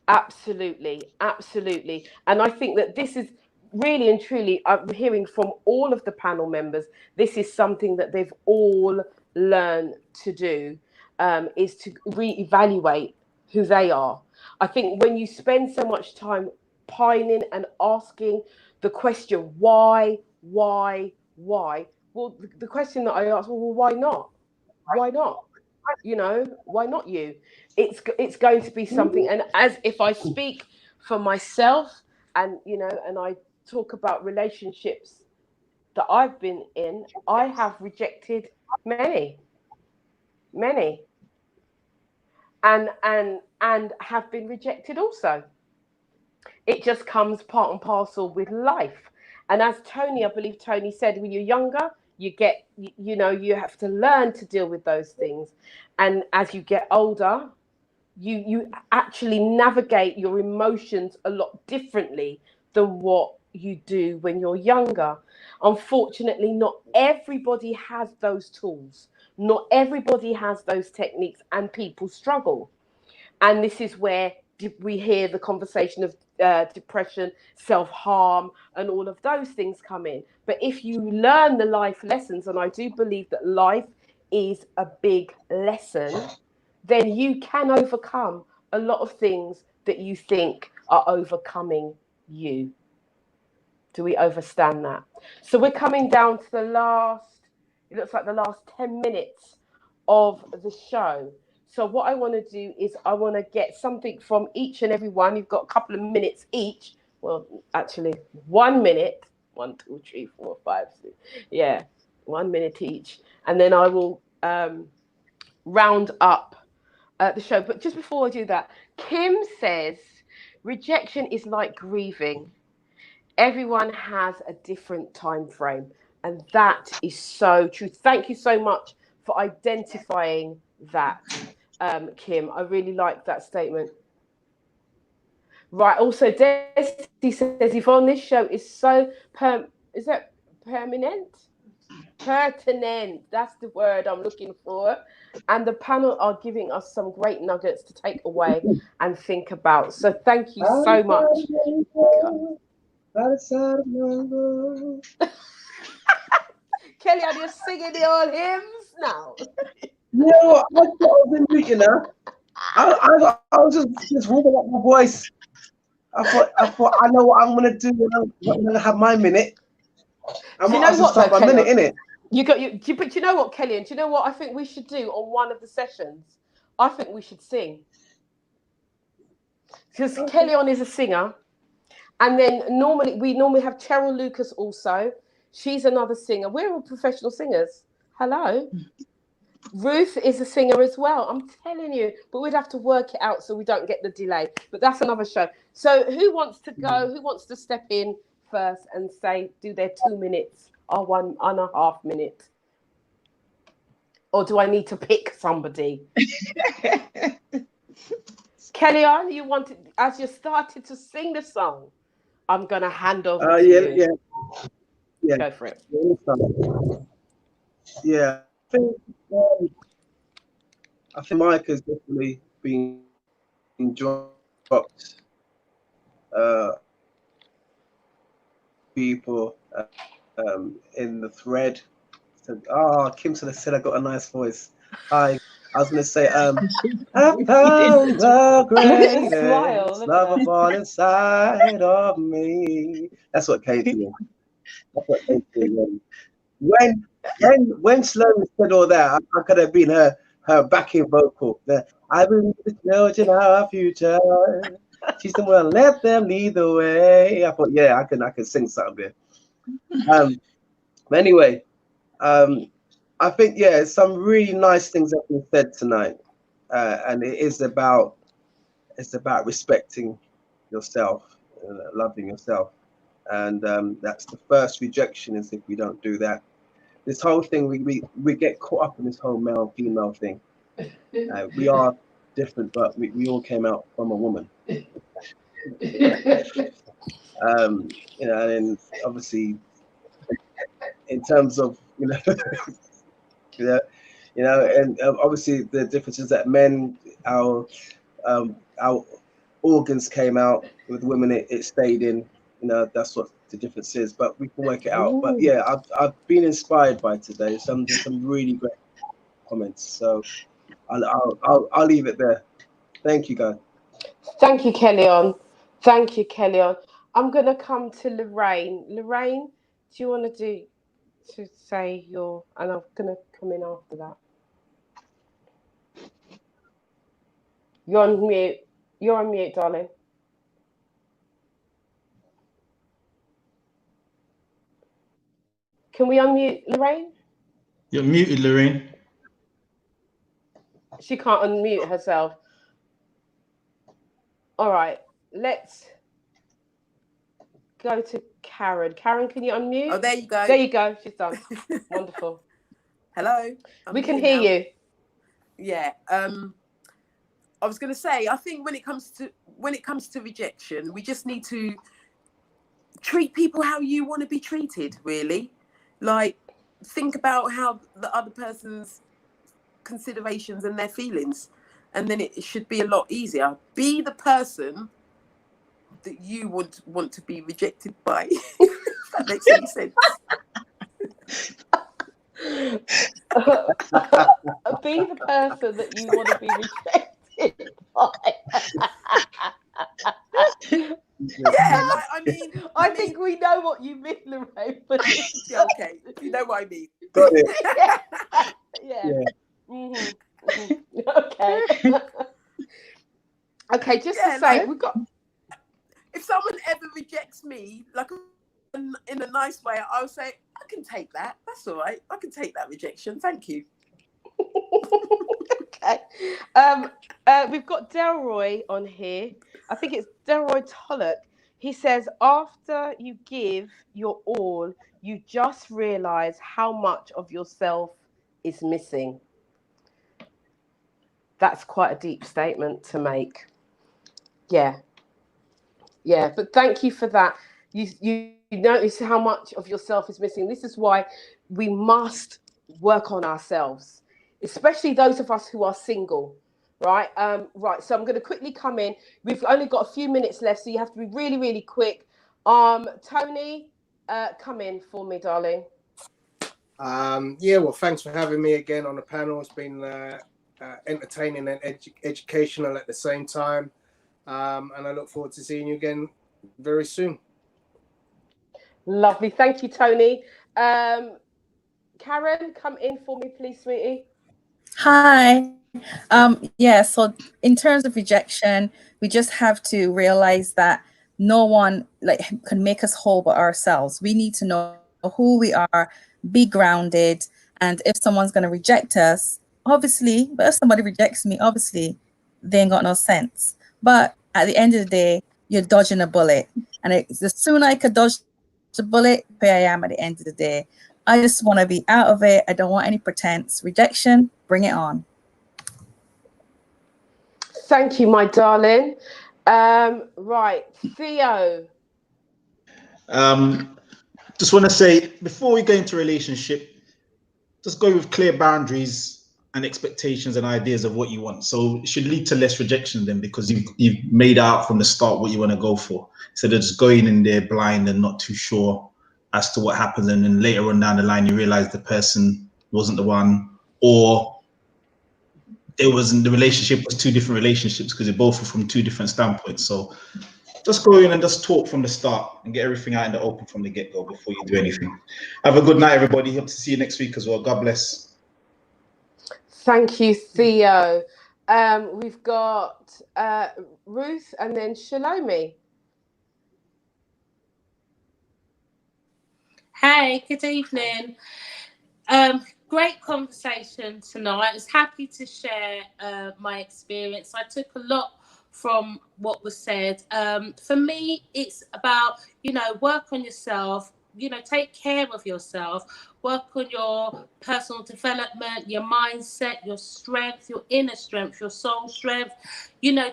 Absolutely, absolutely. And I think that this is really and truly, I'm hearing from all of the panel members, this is something that they've all learned to do, is to reevaluate who they are. I think when you spend so much time pining and asking the question, why, well, the question that I asked, well, why not? Why not? You know, why not you? It's going to be something. And as if I speak for myself, and you know, and I talk about relationships that I've been in, I have rejected many, many, and have been rejected also. It just comes part and parcel with life. And as Tony, I believe Tony said, when you're younger, you get, you know, you have to learn to deal with those things. And as you get older, you actually navigate your emotions a lot differently than what you do when you're younger. Unfortunately, not everybody has those tools. Not everybody has those techniques, and people struggle. And this is where we hear the conversation of depression, self-harm, and all of those things come in. But if you learn the life lessons, and I do believe that life is a big lesson, then you can overcome a lot of things that you think are overcoming you. Do we understand that? So we're coming down to the last, it looks like the last 10 minutes of the show. So what I want to do is I want to get something from each and every one. You've got a couple of minutes each. Well, actually, 1 minute. 1, 2, 3, 4, 5, 6. Yeah, 1 minute each. And then I will round up the show. But just before I do that, Kim says, rejection is like grieving. Everyone has a different time frame, and that is so true. Thank you so much for identifying that, Kim. I really like that statement. Right. Also, Desi says, Yvonne, this show is so is that permanent? Pertinent. That's the word I'm looking for. And the panel are giving us some great nuggets to take away and think about. So thank you so much. Kelly, are you singing the old hymns now? No, I was in mute, you know. I was just warming up my voice. I thought I know what I'm gonna do when I'm gonna have my minute. I might have to start my minute, innit? But you know what, Kelly, and do you know what I think we should do on one of the sessions? I think we should sing. Because Kelly on is a singer. And then we normally have Cheryl Lucas also. She's another singer. We're all professional singers. Hello. Ruth is a singer as well. I'm telling you, but we'd have to work it out so we don't get the delay. But that's another show. So who wants to go? Who wants to step in first and say do their 2 minutes or 1.5 minutes? Or do I need to pick somebody? Kellyanne, you wanted as you started to sing the song, I'm gonna hand over to you. Yeah. Go for it. Yeah. I think Mike has definitely been dropped. People in the thread said, Kim said I got a nice voice. I was gonna say, I found the greatest Smile, love of all inside of me. That's what came to me. That's what came to me. When Sloan said all that, I could have been her backing vocal. I believe the children are our future. She's the one, let them lead the way. I thought, yeah, I can sing something there. But anyway, I think some really nice things have been said tonight, and it's about respecting yourself, loving yourself, and that's the first rejection. Is if we don't do that. This whole thing, we get caught up in this whole male female thing. We are different, but we all came out from a woman. And obviously, in terms of and obviously the difference is that men, our organs came out. With women, it stayed in. That's what the difference is. But we can work it out. But yeah, I've been inspired by today. Some really great comments. So I'll leave it there. Thank you, guys. Thank you, Kellyanne. Thank you, Kellyanne. I'm gonna come to Lorraine. Lorraine, do you want to say your? And I'm gonna come in after that. You're on mute. You're on mute, darling. Can we unmute Lorraine? You're muted, Lorraine. She can't unmute herself. All right, let's go to Karen. Karen, can you unmute? Oh, there you go. There you go. She's done. Wonderful. Hello. We can hear you. Yeah. I was going to say, I think when it comes to rejection, we just need to treat people how you want to be treated. Really, like think about how the other person's considerations and their feelings, and then it should be a lot easier. Be the person that you would want to be rejected by. If that makes any sense. Be the person that you want to be rejected by. Yeah, I think we know what you mean, Lorraine. But okay, you know what I mean. Yeah. Mm-hmm. Okay. Okay, just to say, we've got. If someone ever rejects me, like in a nice way, I'll say, I can take that. That's all right. I can take that rejection. Thank you. Okay. We've got Delroy on here. I think it's Delroy Tullock. He says, after you give your all, you just realize how much of yourself is missing. That's quite a deep statement to make. Yeah. Yeah, but thank you for that. You notice how much of yourself is missing. This is why we must work on ourselves, especially those of us who are single, right? Right. So I'm going to quickly come in. We've only got a few minutes left, so you have to be really, really quick. Tony, come in for me, darling. Yeah, well, thanks for having me again on the panel. It's been entertaining and educational at the same time. And I look forward to seeing you again very soon. Lovely. Thank you, Tony. Karen, come in for me, please, sweetie. Hi. Yeah, so in terms of rejection, we just have to realize that no one can make us whole but ourselves. We need to know who we are, be grounded, and if someone's going to reject us, obviously, but if somebody rejects me, obviously they ain't got no sense. But at the end of the day, you're dodging a bullet. And the sooner I could dodge the bullet, here I am at the end of the day. I just want to be out of it. I don't want any pretense. Rejection, bring it on. Thank you, my darling. Right, Theo. Just want to say, before we go into a relationship, just go with clear boundaries and expectations and ideas of what you want. So it should lead to less rejection then, because you've made out from the start what you want to go for, instead of just going in there blind and not too sure as to what happens, and then later on down the line you realize the person wasn't the one, or the relationship was two different relationships because they both were from two different standpoints. So just go in and just talk from the start and get everything out in the open from the get-go before you do anything. Have a good night, everybody. Hope to see you next week as well. God bless. Thank you, Theo. We've got Ruth and then Shalomi. Hey, good evening. Great conversation tonight. I was happy to share my experience. I took a lot from what was said. For me, it's about, work on yourself, take care of yourself, work on your personal development, your mindset, your strength, your inner strength, your soul strength.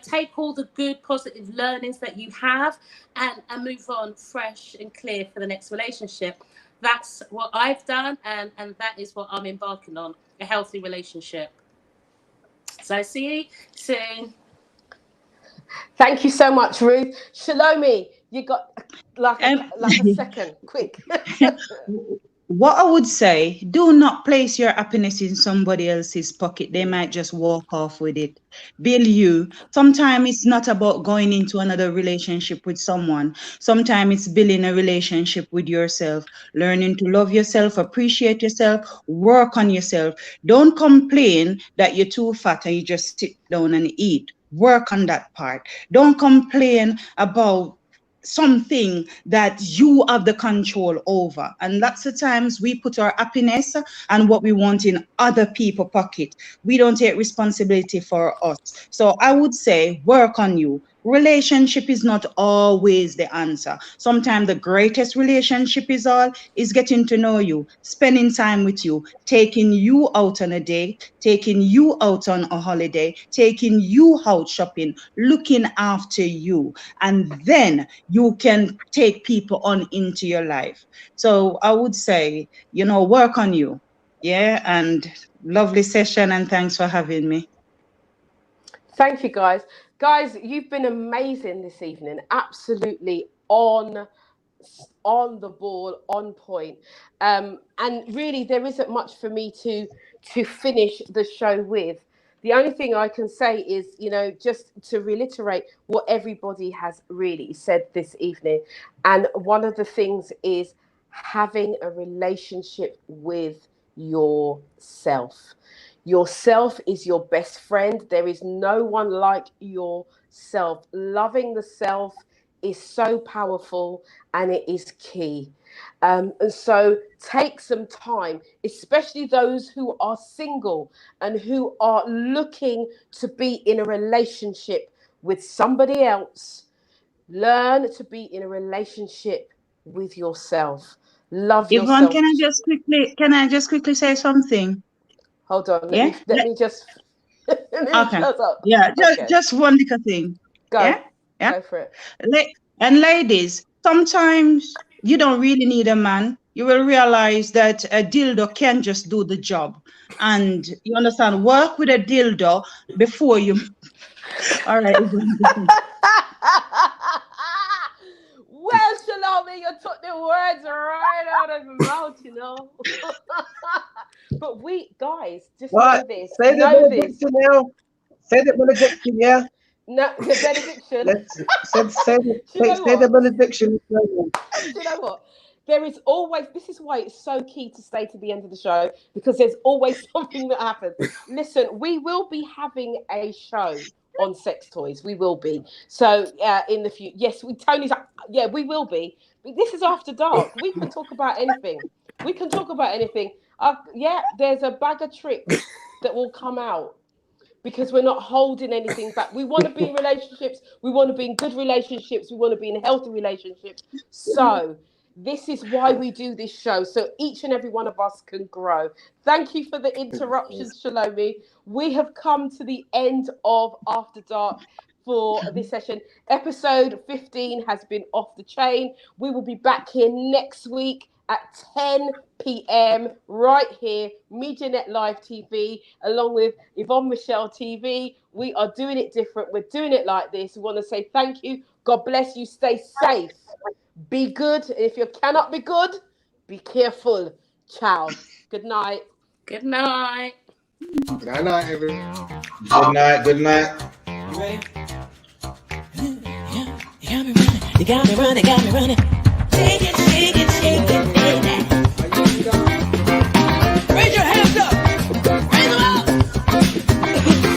Take all the good, positive learnings that you have and move on fresh and clear for the next relationship. That's what I've done, and that is what I'm embarking on, a healthy relationship. So see you soon. Thank you so much, Ruth. Shalomi, you got like a second, quick. What I would say, do not place your happiness in somebody else's pocket. They might just walk off with it. Bill you. Sometimes it's not about going into another relationship with someone. Sometimes it's building a relationship with yourself, learning to love yourself, appreciate yourself, work on yourself. Don't complain that you're too fat and you just sit down and eat. Work on that part. Don't complain about something that you have the control over. And lots of times we put our happiness and what we want in other people's pocket. We don't take responsibility for us. So I would say work on you. Relationship is not always the answer. Sometimes the greatest relationship is getting to know you, spending time with you, taking you out on a date, taking you out on a holiday, taking you out shopping, looking after you. And then you can take people on into your life. So I would say, work on you. Yeah. And lovely session. And thanks for having me. Thank you, guys. Guys, you've been amazing this evening. Absolutely on the ball, on point. And really, there isn't much for me to finish the show with. The only thing I can say is, just to reiterate what everybody has really said this evening. And one of the things is having a relationship with yourself. Yourself is your best friend. There is no one like yourself. Loving the self is so powerful and it is key. And so take some time, especially those who are single and who are looking to be in a relationship with somebody else. Learn to be in a relationship with yourself. Love Yvonne, yourself. can I just quickly say something? Hold on, Yeah. let me just Okay. shut up. Yeah. Okay. Just one little thing. Go. Yeah. Yeah. Go for it. And ladies, sometimes you don't really need a man. You will realize that a dildo can just do the job. And you understand, work with a dildo before you. All right. Well, Shalomi, you took the words right out of my mouth, But we, guys, just know this. Say the benediction now. Say the benediction, yeah. No, the benediction. Say the benediction. Do you know what? There is always, this is why it's so key to stay to the end of the show, because there's always something that happens. Listen, we will be having a show on sex toys. We will be. So in the future, yes, Tony's, yeah, we will be. This is After Dark. We can talk about anything. Yeah, there's a bag of tricks that will come out because we're not holding anything back. We want to be in relationships. We want to be in good relationships. We want to be in healthy relationships. So this is why we do this show, so each and every one of us can grow. Thank you for the interruptions, Shalomi. We have come to the end of After Dark for this session. Episode 15 has been off the chain. We will be back here next week at 10 p.m. right here, MediaNet Live TV, along with Yvonne Michelle TV. We are doing it different. We're doing it like this. We want to say thank you. God bless you. Stay safe. Be good. If you cannot be good, be careful. Ciao. Good night. Good night. Good night, everyone. Good night. Good night. You ready? You got me running. You got me running. Got me running. Shake it, shake it, shake it.